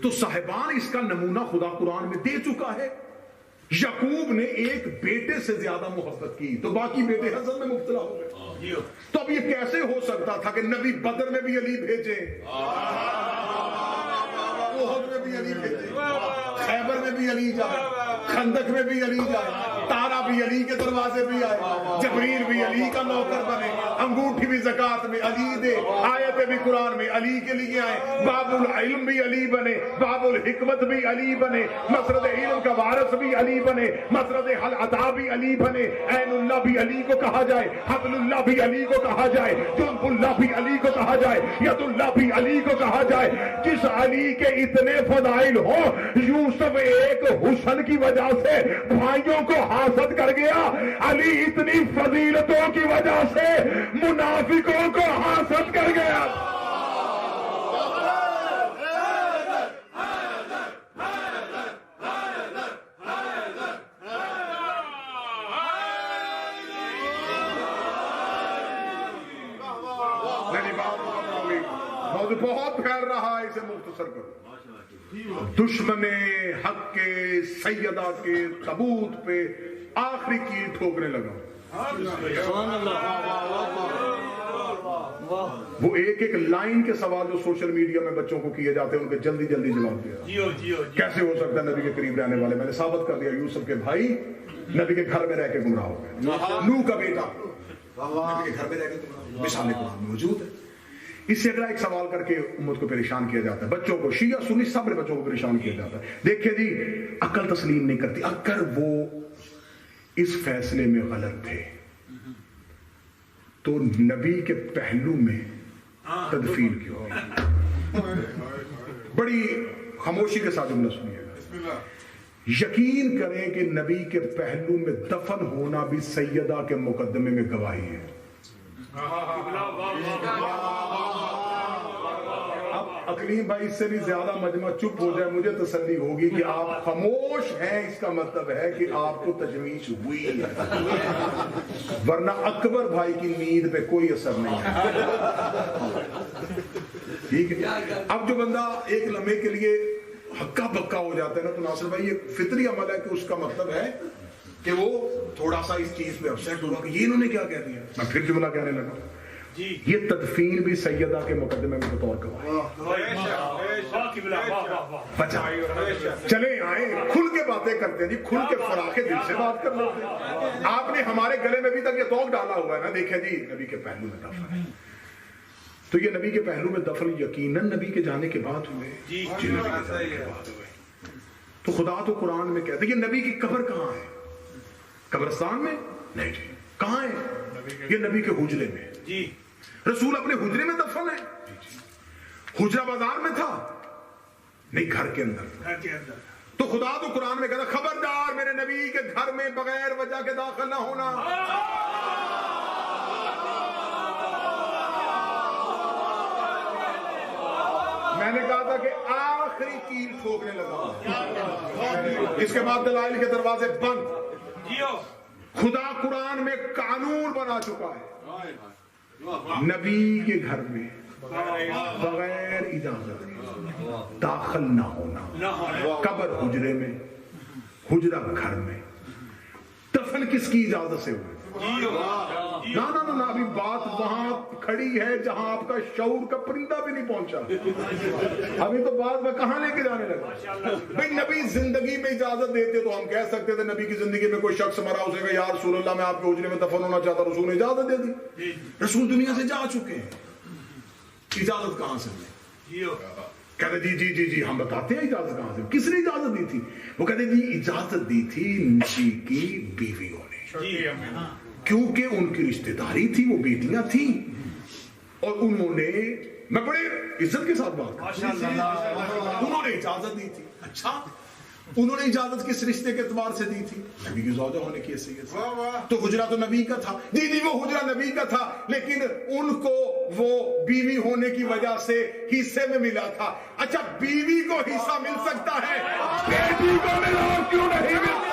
تو صاحبان اس کا نمونہ خدا قرآن میں دے چکا ہے. یعقوب نے ایک بیٹے سے زیادہ محبت کی تو باقی بیٹے حسد میں مبتلا ہو گئے. تو اب یہ کیسے ہو سکتا تھا کہ نبی بدر میں بھی علی بھیجے, احد میں بھی علی بھیجے, خیبر میں بھی علی جائے, خندق میں بھی علی جائے, تارا بھی علی کے دروازے بھی آئے, جبریل بھی علی کا نوکر بنے, انگوٹھی بھی زکات میں علی دے, آیتیں بھی قرآن میں علی کے لیے آئے, باب العلم بھی علی بنے, باب الحکمت بھی علی بنے, مسرد علم کا وارث بھی علی بنے, مسرد حل عطا بھی علی بنے, عین اللہ بھی علی کو کہا جائے, حبل اللہ بھی علی کو کہا جائے, جنب اللہ بھی علی کو کہا جائے, ید اللہ بھی علی کو کہا جائے. جس علی کے اتنے فضائل ہو, یوسف ایک حسن کی وجہ سے بھائیوں کو حاسد کر گیا, علی اتنی فضیلتوں کی وجہ سے منافقوں کو حاسد کر گیا. بہت پھیل رہا ہے, اسے مختصر کرو. دشمن حق کے سیدہ کے تابوت پہ آخری کی ٹھوکنے لگا. وہ ایک ایک لائن کے سوال جو سوشل میڈیا میں بچوں کو کیے جاتے ہیں ان کے جلدی جلدی جواب دیا. کیسے ہو سکتا ہے نبی کے قریب رہنے والے, میں نے ثابت کر دیا یوسف کے بھائی نبی کے گھر میں رہ کے گمراہ ہو گئے. نو کا بیٹا نبی کے گھر میں رہ کے گمراہ, مثال قرآن میں موجود ہے. اس سے اگلا ایک سوال کر کے امت کو پریشان کیا جاتا ہے, بچوں کو, شیعہ سنی سب بچوں کو پریشان کیا جاتا ہے. دیکھیں جی, عقل تسلیم نہیں کرتی. اگر وہ اس فیصلے میں غلط تھے تو نبی کے پہلو میں تدفین کیوں؟ بڑی خاموشی کے ساتھ جملہ سنیے گا. یقین کریں کہ نبی کے پہلو میں دفن ہونا بھی سیدہ کے مقدمے میں گواہی ہے. اب اکریم بھائی اس سے بھی زیادہ مجمع چپ ہو جائے مجھے تسلی ہوگی کہ آپ خاموش ہیں, اس کا مطلب ہے کہ آپ کو تجویز ہوئی ہے, ورنہ اکبر بھائی کی نیند پہ کوئی اثر نہیں ہے. ٹھیک ہے. اب جو بندہ ایک لمحے کے لیے ہکا بکا ہو جاتا ہے نا, تو ناصر بھائی یہ فطری عمل ہے کہ اس کا مطلب ہے کہ وہ تھوڑا سا اس چیز پہ اپسیٹ ہوگا کہ یہ انہوں نے کیا کہہ دیا. میں پھر جملہ کہنے لگا, یہ تدفین بھی سیدہ کے مقدمے میں بطور گواہی. چلے آئیں کھل کے باتیں کرتے ہیں جی, کھل کے فراخ دل سے بات کر لیتے ہیں. آپ نے ہمارے گلے میں بھی تک یہ توق ڈالا ہوا ہے نا, دیکھیں جی نبی کے پہلو میں دفن ہے, تو یہ نبی کے پہلو میں دفن یقیناً نبی کے جانے کے بعد ہوئے. جی نبی کے جانے کے بعد ہوئے. تو خدا تو قرآن میں کہتے ہیں یہ نبی کی قبر کہاں ہے؟ قبرستان میں نہیں جی. کہاں ہے؟ یہ نبی کے حجرے میں. جی رسول اپنے حجرے میں دفن ہے. حجرہ بازار میں تھا نہیں, گھر کے اندر. تو خدا تو قرآن میں کہتا خبردار میرے نبی کے گھر میں بغیر وجہ کے داخل نہ ہونا. میں نے کہا تھا کہ آخری کیل ٹھوکنے لگا, اس کے بعد دلائل کے دروازے بند. خدا قرآن میں قانون بنا چکا ہے, نبی کے گھر میں بغیر اجازت داخل نہ ہونا. قبر حجرے میں, حجرہ گھر میں. دفن کس کی اجازت سے ہوئے؟ نا ابھی بات وہاں کھڑی ہے جہاں آپ کا شعور کا پرندہ بھی نہیں پہنچا. ابھی تو بات میں کہاں لے کے جانے لگا. بھئی نبی زندگی میں اجازت دیتے تو ہم کہہ سکتے تھے نبی کی زندگی میں کوئی شخص مرا, اسے کہا یا رسول اللہ میں آپ کے حجرے میں دفن ہونا چاہتا, رسول نے اجازت دے دی. رسول دنیا سے جا چکے ہیں, اجازت کہاں سے ملی؟ کہتے جی جی جی جی ہم بتاتے ہیں اجازت کہاں سے. کس نے اجازت دی تھی؟ وہ کہتے جی اجازت دی تھی نبی کی بیویوں نے, کیونکہ ان کی رشتہ داری تھی, وہ بیٹیاں تھیں اور انہوں نے, میں بڑے عزت کے ساتھ بات کرتا ہوں, انہوں نے اجازت دی تھی. اچھا انہوں نے اجازت کس رشتے کے اعتبار سے دی تھی؟ نبی کی زوجہ ہونے کی حیثیت سے. تو حجرہ تو نبی کا تھا. جی وہ حجرہ نبی کا تھا, لیکن ان کو وہ بیوی ہونے کی وجہ سے حصے میں ملا تھا. اچھا بیوی کو حصہ مل سکتا ہے, بیٹی کو ملا کیوں نہیں ملتا؟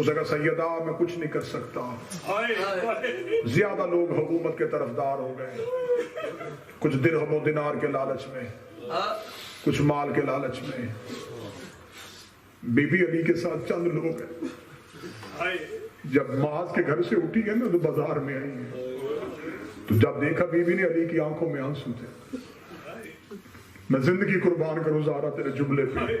اسے کہا سیدہ میں کچھ نہیں کر سکتا. زیادہ لوگ حکومت کے طرفدار ہو گئے، کچھ درہم و دینار کے لالچ میں، کچھ مال کے لالچ میں. بی بی علی کے ساتھ چند لوگ ہیں. جب معاذ کے گھر سے اٹھی ہے نا تو بازار میں آئی ہے، تو جب دیکھا بی بی نے علی کی آنکھوں میں آنسو تھے. میں زندگی قربان کروں زہرا تیرے جملے پہ.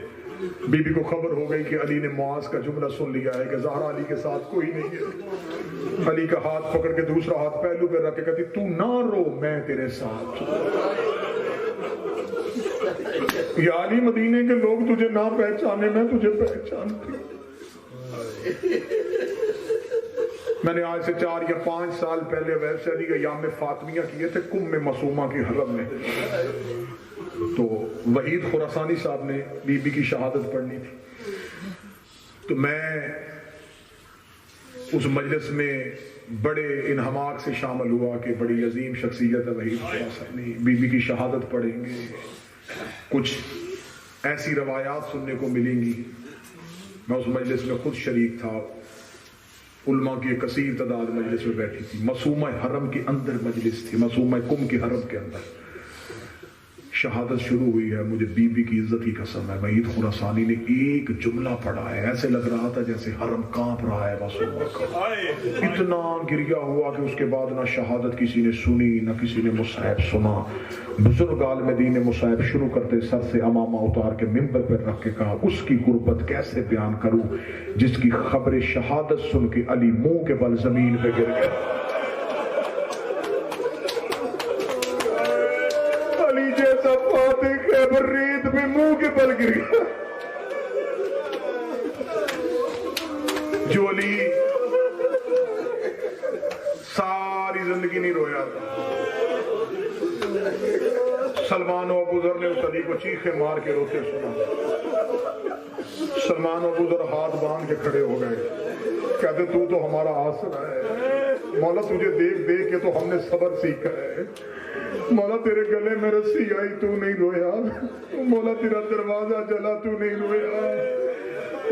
بی بی کو خبر ہو گئی کہ علی نے معاذ کا جملہ سن لیا ہے کہ زہرا علی کے ساتھ کوئی نہیں ہے. علی کا ہاتھ پکڑ کے دوسرا ہاتھ پہلو پہ رکھ کے کہتی تو نہ رو میں تیرے ساتھ. یا علی مدینے کے لوگ تجھے نہ پہچانے میں تجھے پہچانتی. میں نے آج سے 4 یا 5 سال پہلے ویسے علی کے یام فاطمیہ کیے تھے کم معصومہ کی حرم میں. تو وحید خراسانی صاحب نے بی بی کی شہادت پڑھنی تھی. تو میں اس مجلس میں بڑے انہماک سے شامل ہوا کہ بڑی عظیم شخصیت ہے وحید خراسانی، بی بی کی شہادت پڑھیں گے. کچھ ایسی روایات سننے کو ملیں گی. میں اس مجلس میں خود شریک تھا. علماء کی ایک کثیر تعداد مجلس میں بیٹھی تھی. معصومہ حرم کے اندر مجلس تھی، معصومہ کم کے حرم کے اندر. شہادت شروع ہوئی ہے. مجھے بی بی کی عزت کی قسم ہے وحید خراسانی نے ایک جملہ پڑھا ہے، ایسے لگ رہا تھا جیسے حرم کانپ رہا ہے معصومہ کا. اتنا گریا ہوا کہ اس کے بعد نہ شہادت کسی نے سنی نہ کسی نے مصحف سنا. بزرگ عالم دین نے مصحف شروع کرتے سر سے امامہ اتار کے منبر پر رکھ کے کہا اس کی غربت کیسے بیان کروں جس کی خبر شہادت سن کے علی منہ کے بل زمین پہ گر گیا. علی جیسا فاتح خیبر ریت میں منہ کے بل گر گیا. جو علی ساری زندگی نہیں رویا تھا. سلمان و ابو ذر نے اس علی کو چیخے مار کے روتے سنا. سلمان و ابو ذر ہاتھ باندھ کے کھڑے ہو گئے، کہتے تو ہمارا آسرا ہے مولا، تجھے دیکھ دیکھ کے تو ہم نے صبر سیکھا ہے. مولا تیرے گلے میں رسی آئی تو نہیں رویا، مولا تیرا دروازہ جلا تو نہیں رویا،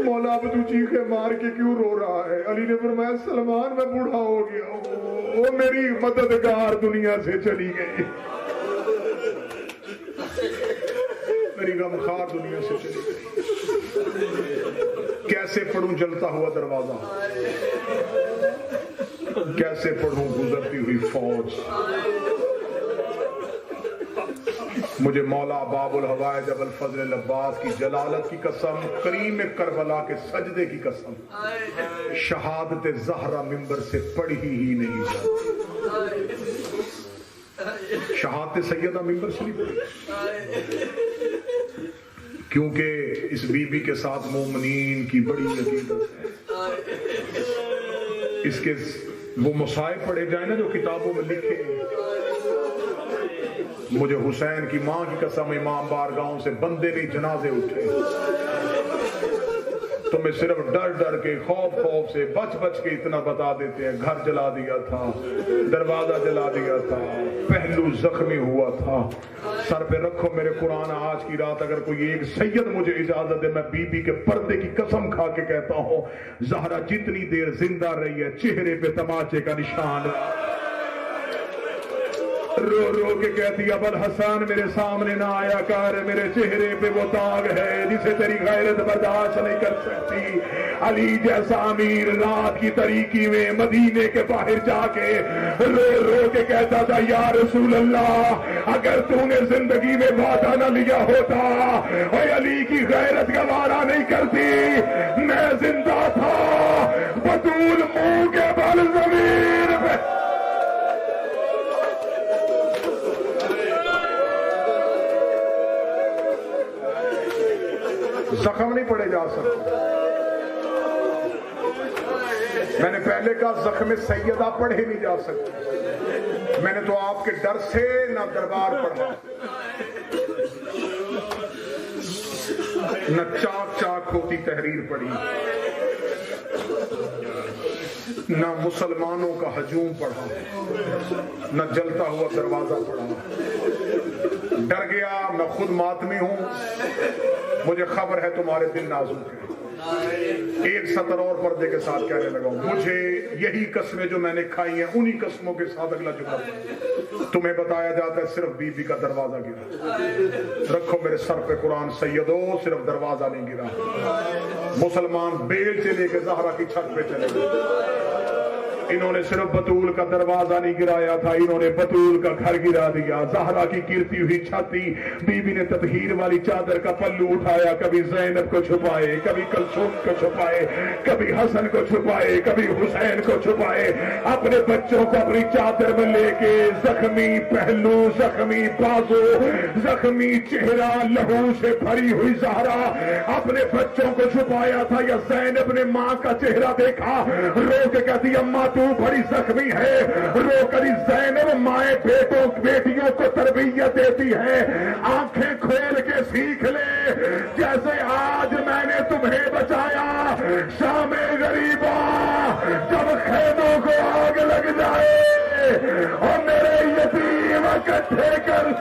مولا اب تو چیخے مار کے کیوں رو رہا ہے. علی نے فرمایا سلمان میں بوڑھا ہو گیا ہوں، وہ میری مددگار دنیا سے چلی گئی، میری غمخوار دنیا سے چلی گئی. کیسے پڑھوں جلتا ہوا دروازہ، کیسے پڑھوں گزرتی ہوئی فوج. مجھے مولا باب الحوائج ابو الفضل العباس کی جلالت کی قسم، کریم کربلا کے سجدے کی قسم، شہادت زہرا منبر سے پڑھی ہی نہیں جاتی. شہادت سیدہ منبر سے نہیں پڑھی، کیونکہ اس بی بی کے ساتھ مومنین کی بڑی عقیدت ہے. اس کے وہ مصائب پڑھے جائیں نا جو کتابوں میں لکھے. مجھے حسین کی ماں کی قسم امام بارگاہوں سے بندے نہیں جنازے اٹھے. تمہیں صرف ڈر ڈر کے خوف سے بچ کے اتنا بتا دیتے ہیں گھر جلا دیا تھا، دروازہ جلا دیا تھا، پہلو زخمی ہوا تھا. سر پہ رکھو میرے قرآن. آج کی رات اگر کوئی ایک سید مجھے اجازت دے، میں بی بی کے پردے کی قسم کھا کے کہتا ہوں زہرا جتنی دیر زندہ رہی ہے چہرے پہ تماچے کا نشان. رو رو کے کہتی ابو الحسن میرے سامنے نہ آیا کر، میرے چہرے پہ وہ داغ ہے جسے تیری غیرت برداشت نہیں کر سکتی. علی جیسا امیر رات کی تاریکی میں مدینے کے باہر جا کے رو رو کے کہتا تھا یا رسول اللہ اگر تو نے زندگی میں وعدہ نہ لیا ہوتا اور علی کی غیرت گوارا نہیں کرتی میں زندہ تھا بطول منہ کے بل زمین پہ. زخم نہیں پڑے جا سکتے. میں نے پہلے کہا زخم سیدہ پڑھے نہیں جا سکتے. میں نے تو آپ کے ڈر سے نہ دربار پڑھا، نہ چاک چاک ہوتی تحریر پڑھی، نہ مسلمانوں کا ہجوم پڑھا، نہ جلتا ہوا دروازہ پڑھا. ڈر گیا. میں خود ماتمی ہوں، مجھے خبر ہے تمہارے دل نازک ہے. ایک سطر اور پردے کے ساتھ کہنے لگا مجھے یہی قسمیں جو میں نے کھائی ہیں انہی قسموں کے ساتھ اگلا جملہ تمہیں بتایا جاتا ہے صرف بی بی کا دروازہ گرا رکھو میرے سر پہ قرآن سیدو صرف دروازہ نہیں گرا مسلمان بیل سے لے کے زہرا کی چھت پہ چلے گئے انہوں نے صرف بطول کا دروازہ نہیں گرایا تھا انہوں نے بطول کا گھر گرا دیا زہرا کی گرتی ہوئی چھاتی بی بی نے تطہیر والی چادر کا پلو اٹھایا کبھی زینب کو چھپائے کبھی کلثوم کو چھپائے کبھی حسن کو چھپائے کبھی حسین کو چھپائے اپنے بچوں کو اپنی چادر میں لے کے زخمی پہلو زخمی بازو زخمی چہرہ لہو سے بھری ہوئی زہرا اپنے بچوں کو چھپایا تھا یا زینب نے ماں کا چہرہ دیکھا رو کے کہتی اماں تو بڑی زخمی ہے رو کری زینب مائیں بیٹیوں کو تربیت دیتی ہے آنکھیں کھول کے سیکھ لے جیسے آج میں نے تمہیں بچایا شام غریبا جب خیموں کو آگ لگ جائے اور میرے یتیم اکٹھے کر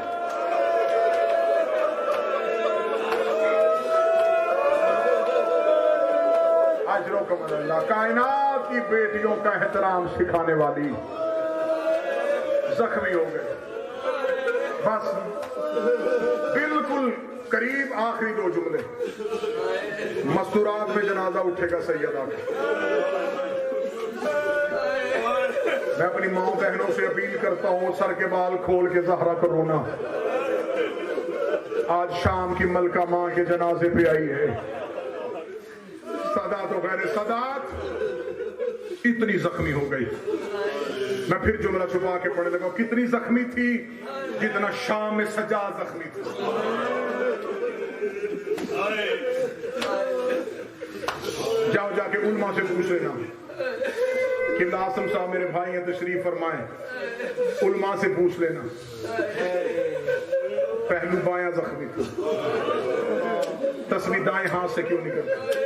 اللہ کائنات کی بیٹیوں کا احترام سکھانے والی زخمی ہو گئے بس بالکل قریب آخری دو جملے مستورات میں جنازہ اٹھے گا سیدہ میں اپنی ماں بہنوں سے اپیل کرتا ہوں سر کے بال کھول کے زہرا کو رونا آج شام کی ملکہ ماں کے جنازے پہ آئی ہے سادات و غیر سادات اتنی زخمی ہو گئی میں پھر جملہ چھپا کے پڑھنے لگا کتنی زخمی تھی جتنا شام میں سجاد زخمی تھی جاؤ جا کے علماء سے پوچھ لینا کہ لاسم صاحب میرے بھائی ہیں تشریف فرمائیں علماء سے پوچھ لینا پہلو بایاں زخمی تھی تصویر دائیں ہاتھ سے کیوں نہیں کرتے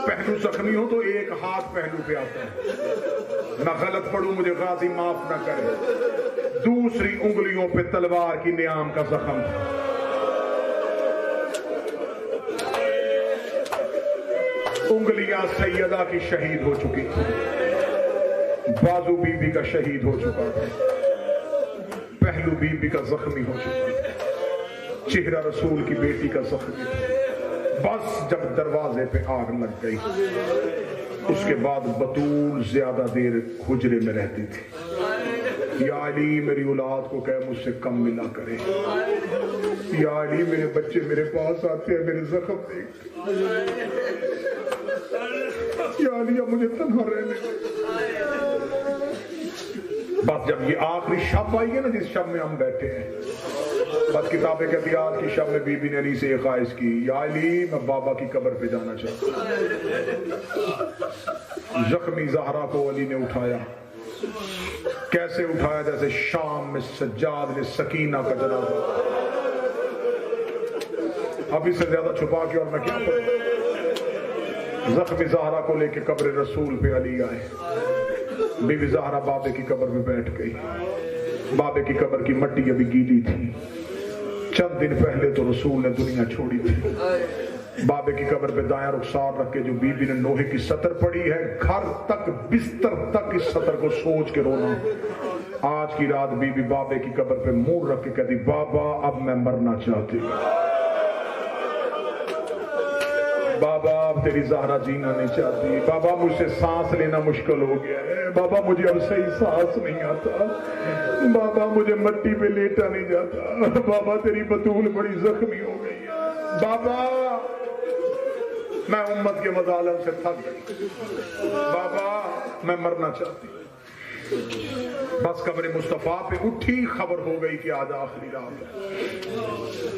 پہلو زخمی ہو تو ایک ہاتھ پہلو پہ آتا ہے نہ غلط پڑھوں مجھے غازی معاف نہ کرے دوسری انگلیوں پہ تلوار کی نیام کا زخم تھا انگلیاں سیدہ کی شہید ہو چکی تھی بازو بی بی کا شہید ہو چکا تھا پہلو بی بی کا زخمی ہو چکا تھا چہرہ رسول کی بیٹی کا زخمی تھا بس جب دروازے پہ آگ لگ گئی اس کے بعد بطول زیادہ دیر حجرے میں رہتی تھی یا علی میری اولاد کو کہے مجھ سے کم ملا کرے یا علی میرے بچے میرے پاس آتے ہیں میرے زخم دیکھتے یا علی اب مجھے تنہا رہنے بس جب یہ آخری شب آئی ہے نا جس شب میں ہم بیٹھے ہیں بس کتابیں کہتی آج کی شب میں بی بی نے علی سے ایک خواہش کی یا علی میں بابا کی قبر پہ جانا چاہتا ہوں زخمی زہرا کو علی نے اٹھایا کیسے اٹھایا جیسے شام میں سجاد نے سکینہ کا جنازہ اب اس سے زیادہ چھپا کے اور میں کیا کروں زخمی زہرا کو لے کے قبر رسول پہ علی آئے بی بی زہرا بابے کی قبر میں بیٹھ گئی بابے کی قبر کی مٹی ابھی گیلی تھی چند دن پہلے تو رسول نے دنیا چھوڑی تھی بابے کی قبر پہ دایاں رخسار رکھ کے جو بی بی نے لوہے کی سطر پڑی ہے گھر تک بستر تک اس سطر کو سوچ کے رونا آج کی رات بی بی بابے کی قبر پہ منہ رکھ کے کہتی بابا اب میں مرنا چاہتی ہوں بابا اب تیری زہرا جینا نہیں چاہتی بابا مجھ سے سانس لینا مشکل ہو گیا ہے بابا مجھے اب صحیح سانس نہیں آتا بابا مجھے مٹی پہ لیٹا نہیں جاتا بابا تیری بطول بڑی زخمی ہو گئی ہے بابا میں امت کے مظالم سے تھک گئی بابا میں مرنا چاہتی ہوں بس قبر مصطفیٰ پہ اٹھی خبر ہو گئی کہ آج آخری رات ہے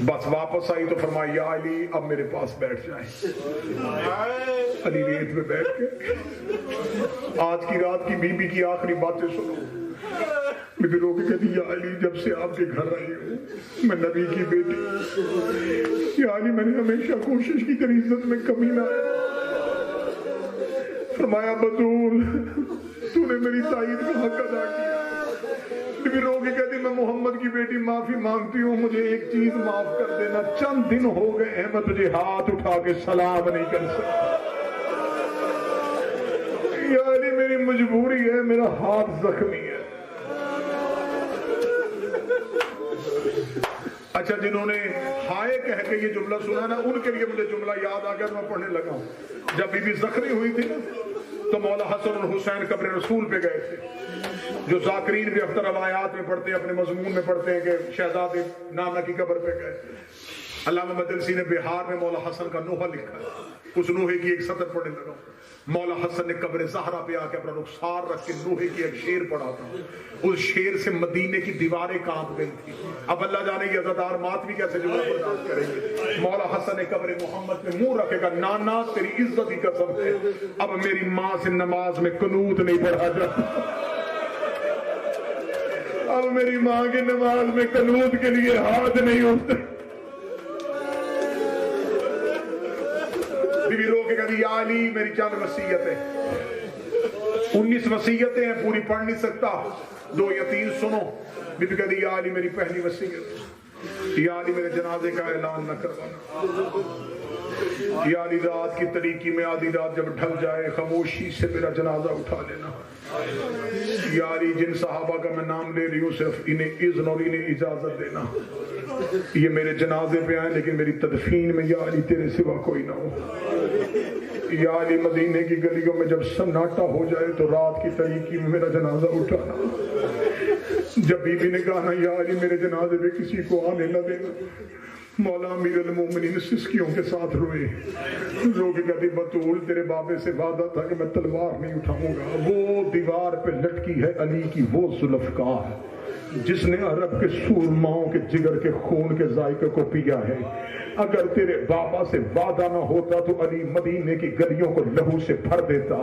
بس واپس آئی تو فرمایا یا علی اب میرے پاس بیٹھ جائیں علی ریت میں بیٹھ کے آج کی رات کی بی بی کی آخری باتیں سنو بی بی رو کے کہتی یا علی جب سے آپ کے گھر آئی ہوں میں نبی کی بیٹی یا علی میں نے ہمیشہ کوشش کی تیری عزت میں کمی نہ آئے فرمایا بطول تو نے میری تائید کا حق ادا کیا بی رو کے کہتی میں محمد کی بیٹی معافی مانگتی ہوں، مجھے ایک چیز معاف کر دینا، چند دن ہو گئے ہیں میں تجھے ہاتھ اٹھا کے سلام نہیں کر سکتا، یا علی میری مجبوری ہے، میرا ہاتھ زخمی ہے۔ اچھا جنہوں نے ہائے کہہ کے یہ جملہ سنا نا، ان کے لیے مجھے جملہ یاد آ گیا تو میں پڑھنے لگا ہوں۔ جب بی بی زخمی ہوئی تھی نا تو مولا حسن اور حسین قبر رسول پہ گئے تھے، جو ذاکرین بھی اختر روایات میں پڑھتے ہیں، اپنے مضمون میں پڑھتے ہیں کہ شہزادے نانا کی قبر پہ گئے۔ علامہ مدرسی نے بہار میں مولا حسن کا نوحہ لکھا ہے، اس نوحے کی ایک سطر پڑھنے لگا ہوں۔ مولا حسن نے قبر زہرا پہ آ کے اپنا رخسار رکھ کے نوحے کی ایک شعر پڑھا تھا، اس شعر سے مدینے کی دیواریں کانپ گئی تھی۔ اب اللہ جانے یہ عزادار ماتمی کیسے جملہ برداشت کریں گے۔ مولا حسن نے قبر محمد میں منہ رکھے گا، نانا تیری عزت کی قسم ہے اب میری ماں سے نماز میں قنوت نہیں پڑھا جاتا، اب میری ماں کی نماز میں قنوت کے لیے ہاتھ نہیں اٹھتے۔ بی بی رو کے کہتی یا علی میری چند وصیتیں، 19 وصیتیں ہیں، پوری پڑھ نہیں سکتا، 2 یا 3 سنو۔ بی بی کہتی یا علی میری پہلی وصیت، یا علی میرے جنازے کا اعلان نہ کروانا، یا علی رات کی طریقی میں آدھی رات جب ڈھل جائے خاموشی سے میرا جنازہ اٹھا لینا، یا علی جن صحابہ کا میں نام لے رہی ہوں صرف انہیں اذن اور انہیں اجازت دینا، یہ میرے جنازے پہ آئیں لیکن میری تدفین میں یا علی تیرے سوا کوئی نہ ہو، یا علی مدینے کی گلیوں میں جب سناٹا ہو جائے تو رات کی طریقی میں میرا جنازہ اٹھانا۔ جب بی بی نے کہا نا یا علی میرے جنازے پہ کسی کو آنے نہ دینا، مولا امیر المومنین سسکیوں کے ساتھ روئے، رو کے کہتی بطول تیرے بابے سے وعدہ تھا کہ میں تلوار نہیں اٹھاؤں گا، وہ دیوار پہ لٹکی ہے علی کی وہ ذوالفقار جس نے عرب کے سورماؤں کے جگر کے خون کے ذائقے کو پیا ہے، اگر تیرے بابا سے وعدہ نہ ہوتا تو علی مدینے کی گلیوں کو لہو سے بھر دیتا،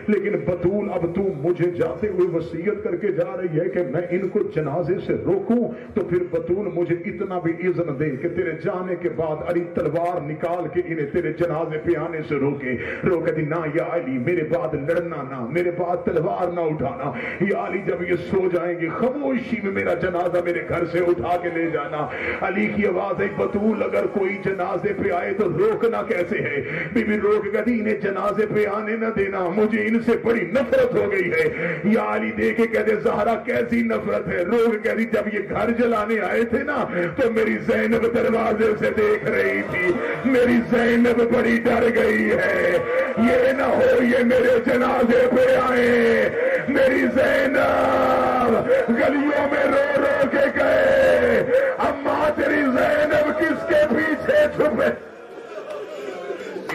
لیکن بطول اب تو مجھے جاتے ہوئے وصیت کر کے جا رہی ہے کہ میں ان کو جنازے سے روکوں، تو پھر بطول مجھے اتنا بھی اذن دے کہ تیرے جانے کے بعد علی تلوار نکال کے انہیں تیرے جنازے پہ آنے سے روکے۔ روکے دی نہ یا علی میرے بعد لڑنا نہ، میرے بعد تلوار نہ اٹھانا، یا علی جب یہ سو جائیں گے خاموشی میں میرا جنازہ میرے گھر سے اٹھا کے لے جانا۔ علی کی آواز ہے بطول اگر کوئی جنازے پہ آئے تو روکنا کیسے ہے؟ بی بی روک گئی انہیں جنازے پہ آنے نہ دینا، مجھے ان سے بڑی نفرت ہو گئی ہے۔ یا علی دیکھے کہتے زہرا کیسی نفرت ہے؟ روک کہتی جب یہ گھر جلانے آئے تھے نا تو میری زینب دروازے سے دیکھ رہی تھی، میری زینب بڑی ڈر گئی ہے، یہ نہ ہو یہ میرے جنازے پہ آئے۔ میری زینب گلیوں میں رو رو کے گئے، اماں تیری زینب کس کے پیچھے چھپے؟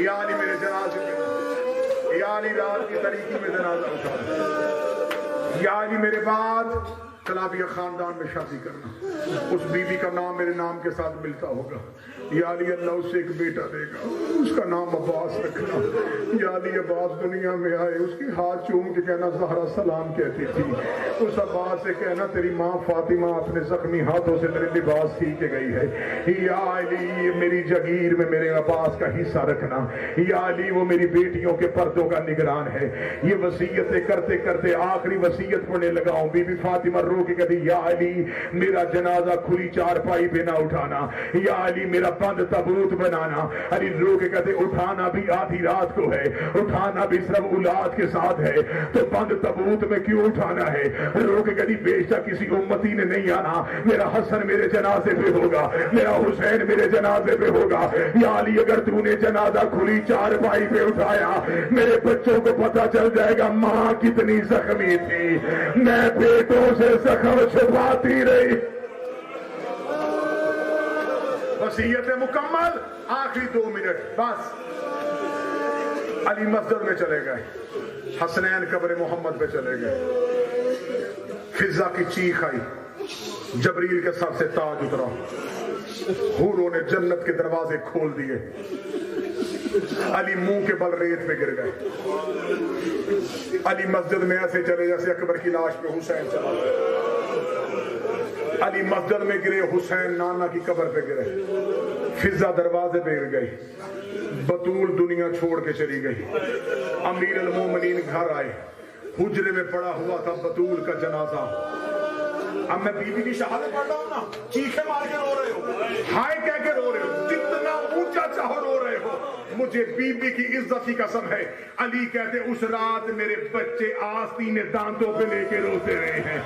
یا علی میرے جنازے میں، یا علی رات کی طریقی میں جنازہ اٹھا، یا علی میرے بعد کلابیہ خاندان میں شادی کرنا، اس بی بی کا نام میرے نام کے ساتھ ملتا ہوگا، یا علی اللہ اسے ایک بیٹا دے گا، اس کا نام عباس رکھنا، یا علی عباس دنیا میں آئے اس کی ہاتھ چوم کے کہنا زہرا سلام کہتی تھی، اس عباس سے کہنا تیری ماں فاطمہ اپنے زخمی ہاتھوں سے میرے لباس سی کے گئی ہے، یا علی میری جگیر میں میرے عباس کا حصہ رکھنا، یا علی وہ میری بیٹیوں کے پردوں کا نگران ہے۔ یہ وصیتیں کرتے کرتے آخری وصیت پڑھنے لگا ہوں، بی بی فاطمہ رو کے کہتی یا علی میرا جنازہ کھلی چارپائی پہ نہ اٹھانا، یا علی میرا بند تابوت بنانا، علی رو کے کہتے اٹھانا بھی آدھی رات کو ہے، اٹھانا بھی سب اولاد کے ساتھ ہے، تو بند تابوت میں کیوں اٹھانا ہے؟ رو کے کہتی بے شک کسی امتی نے نہیں آنا، میرا حسن میرے جنازے پہ ہوگا، میرا حسین میرے جنازے پہ ہوگا، یا علی اگر تو نے جنازہ کھلی چارپائی پہ اٹھایا میرے بچوں کو پتہ چل جائے گا ماں کتنی زخمی تھی، میں بیٹوں سے زخم چھپاتی رہی۔ وصیت مکمل، آخری 2 منٹ بس۔ علی مسجد میں چلے گئے، حسنین قبر محمد پہ چلے گئے، فضا کی چیخ آئی، جبریل کے سر سے تاج اترا، حوروں نے جنت کے دروازے کھول دیے، علی منہ کے بل ریت پہ گر گئے، علی مسجد میں ایسے چلے جیسے اکبر کی لاش پہ حسین چلا گیا، علی مسجد میں گرے، حسین نانا کی قبر پہ گرے، فضا دروازے پہ گر گئی، بطول دنیا چھوڑ کے چلی گئی، امیر المومنین گھر آئے، حجرے میں پڑا ہوا تھا بطول کا جنازہ، اب میں بی بی کی شہادت پڑھ رہا ہوں نا، چیخے مار کے رو رہے ہو، ہائے کہہ کے رو رہے ہو، جتنا اونچا چاہو رو رہے ہو، مجھے بی بی کی عزت کی قسم ہے۔ علی کہتے اس رات میرے بچے آستین دانتوں پہ لے کے روتے رہے ہیں۔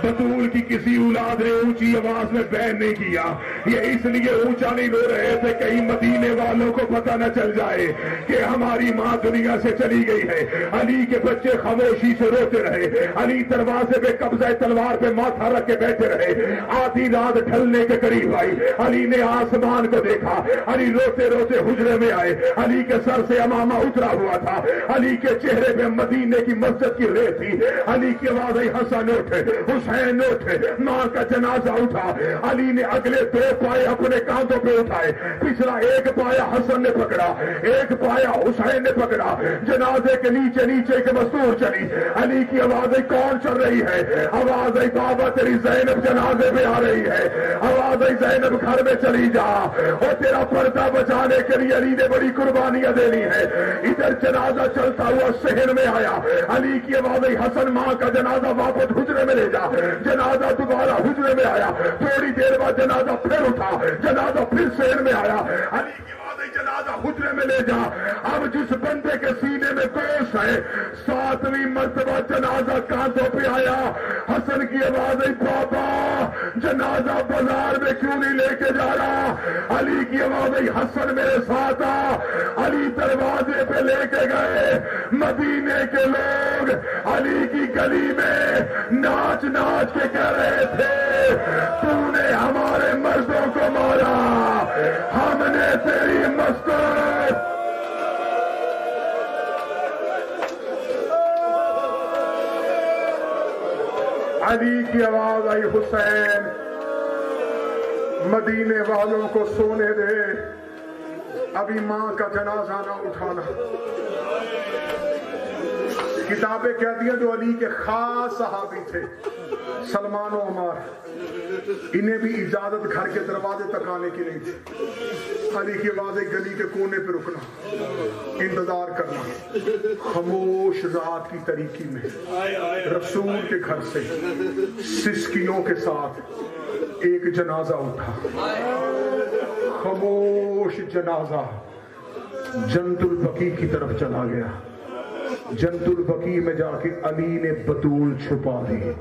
بطول کی کسی اولاد نے اونچی آواز میں بیان نہیں کیا، یہ اس لیے اونچا نہیں رو رہے تھے کہیں مدینے والوں کو پتہ نہ چل جائے کہ ہماری ماں دنیا سے چلی گئی ہے۔ علی کے بچے خاموشی سے روتے رہے، علی دروازے پہ قبضہ تلوار پہ ماتھا رکھ کے بیٹھے رہے۔ آدھی رات ڈھلنے کے قریب آئی، علی نے آسمان کو دیکھا، علی روتے روتے حجرے میں آئے، علی کے سر سے امامہ اترا ہوا تھا، علی کے چہرے پہ مدینے کی مسجد کی ریت تھی۔ علی کی آواز آئی حسن اٹھ، حسین اٹھ، ماں کا جنازہ اٹھا۔ علی نے اگلے 2 پائے اپنے کاندھوں پہ اٹھائے، پچھلا 1 پایا حسن نے پکڑا، 1 پایا حسین نے پکڑا، جنازے کے نیچے نیچے کے مستور چلی۔ علی کی آواز آئی کون چل رہی ہے؟ آواز آئی بابا تیری زینب جنازے میں آ رہی ہے۔ آواز آئی زینب گھر میں چلی جا، اور تیرا پردہ بچانے کے لیے علی نے بڑی قربانیاں دینی ہے۔ ادھر جنازہ چلتا ہوا صحن میں آیا، علی کی آواز آئی حسن ماں کا جنازہ واپس حجرے میں لے جا۔ جنازہ دوبارہ حجرے میں آیا، تھوڑی دیر بعد جنازہ پھر اٹھا، جنازہ پھر صحن میں آیا، علی کی آواز آئی جنازہ حجرے میں لے جا۔ اب جس بندے کے سینے میں گوشت ہے 7ویں مرتبہ جنازہ کاندھوں پہ آیا۔ حسن کی آواز آئی بابا جنازہ بازار میں کیوں نہیں لے کے جا رہا؟ علی کی آواز آئی حسن میرے ساتھ آ۔ علی دروازے پہ لے کے گئے، مدینے کے لوگ علی کی گلی میں ناچ ناچ کے کہہ رہے تھے تو نے ہمارے مردوں کو مارا، ہم نے تیری مستور۔ علی کی آواز آئی حسین مدینے والوں کو سونے دے، ابھی ماں کا جنازہ نہ اٹھانا۔ کتابیں کہتی ہیں جو علی کے خاص صحابی تھے سلمان و عمار، انہیں بھی اجازت گھر کے دروازے تک آنے کی نہیں تھی۔ علی کی آواز ہے گلی کے کونے پہ رکنا، انتظار کرنا، خاموش رات کی تاریکی میں رسول کے گھر سے سسکیوں کے ساتھ ایک جنازہ اٹھا، خاموش جنازہ جنت البقیع کی طرف چلا گیا۔ جنت البقیع میں جا کے علی نے بطول چھپا دی۔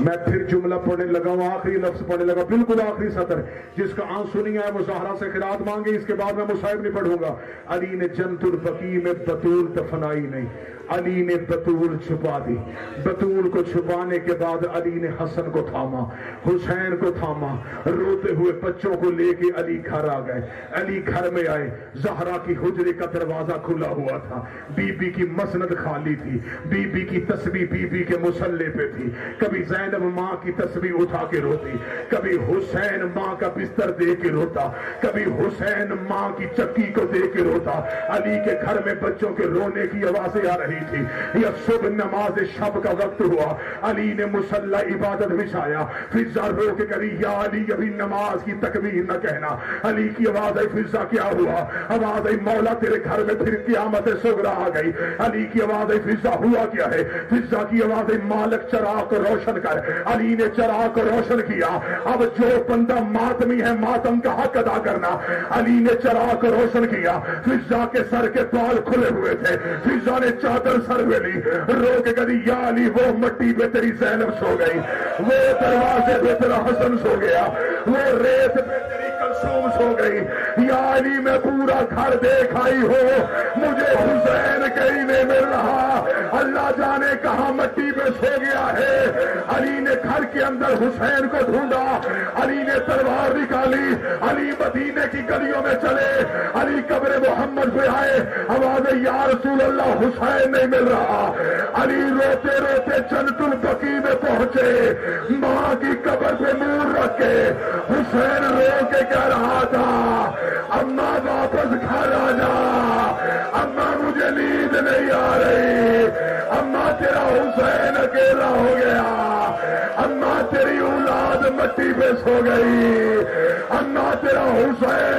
میں پھر جملہ پڑھنے لگا ہوں، آخری لفظ پڑھنے لگا، بالکل آخری سطر، جس کا آنسو نہیں آیا مظاہرہ سے خیرات مانگے، اس کے بعد میں مصائب نہیں پڑھوں گا۔ علی نے جنت البقیع میں بطول دفنائی نہیں، علی نے بطول چھپا دی۔ بطول کو چھپانے کے بعد علی نے حسن کو تھاما، حسین کو تھاما، روتے ہوئے بچوں کو لے کے علی گھر آ گئے۔ علی گھر میں آئے، زہرا کی حجرے کا دروازہ کھلا ہوا تھا، بی بی کی مسند خالی تھی، بی بی کی تسبیح بی بی کے مصلے پہ تھی۔ کبھی زینب ماں کی تسبیح اٹھا کے روتی، کبھی حسین ماں کا بستر دے کے روتا، کبھی حسین ماں کی چکی کو دے کے روتا۔ علی کے گھر میں بچوں کے رونے کی آوازیں آ رہی تھی۔ یا صبح نماز شب کا وقت ہوا، علی نے مصلی عبادت بچھایا، فضا رو کے کہی یا علی ابھی نماز کی تکبیر نہ کہنا۔ علی کی آواز آئی فضا کیا ہوا؟ آواز آئی مولا تیرے گھر میں پھر قیامت صغریٰ آ گئی۔ علی کی آواز آئی فضا ہوا کیا ہے؟ فضا کی آواز آئی مالک چراغ کو روشن کر۔ علی نے چراغ کو روشن کیا۔ اب جو بندہ ماتمی ہے ماتم کا حق ادا کرنا۔ علی نے چراغ کو روشن کیا، فضا کے سر کے بال کھلے ہوئے تھے، فضا نے چادر سر میں لی، رو کے کہی یا علی وہ مٹی پہ تیری زینب سو گئی، وہ دروازے پہ تیرا حسن سو گیا، وہ ریت پہ تیری کلثوم سو گئی۔ یا علی میں پورا گھر دیکھ آئی ہو، مجھے حسین کہیں نہیں مل رہا، اللہ جانے کہاں مٹی پہ سو گیا ہے۔ علی نے گھر کے اندر حسین کو ڈھونڈا، علی نے تلوار نکالی، علی مدینے کی گلیوں میں چلے، علی قبر محمد پہ آئے، آواز یا رسول اللہ حسین نہیں مل رہا۔ علی روتے روتے جنت البقیع میں پہنچے، ماں کی قبر پہ نور رکھ کے حسین رو کے کہہ رہا تھا اماں واپس گھر آ جا، اماں مجھے نیند نہیں آ رہی، اماں تیرا حسین اکیلا ہو گیا، اماں تیری اولاد مٹی پہ سو گئی، اماں تیرا حسین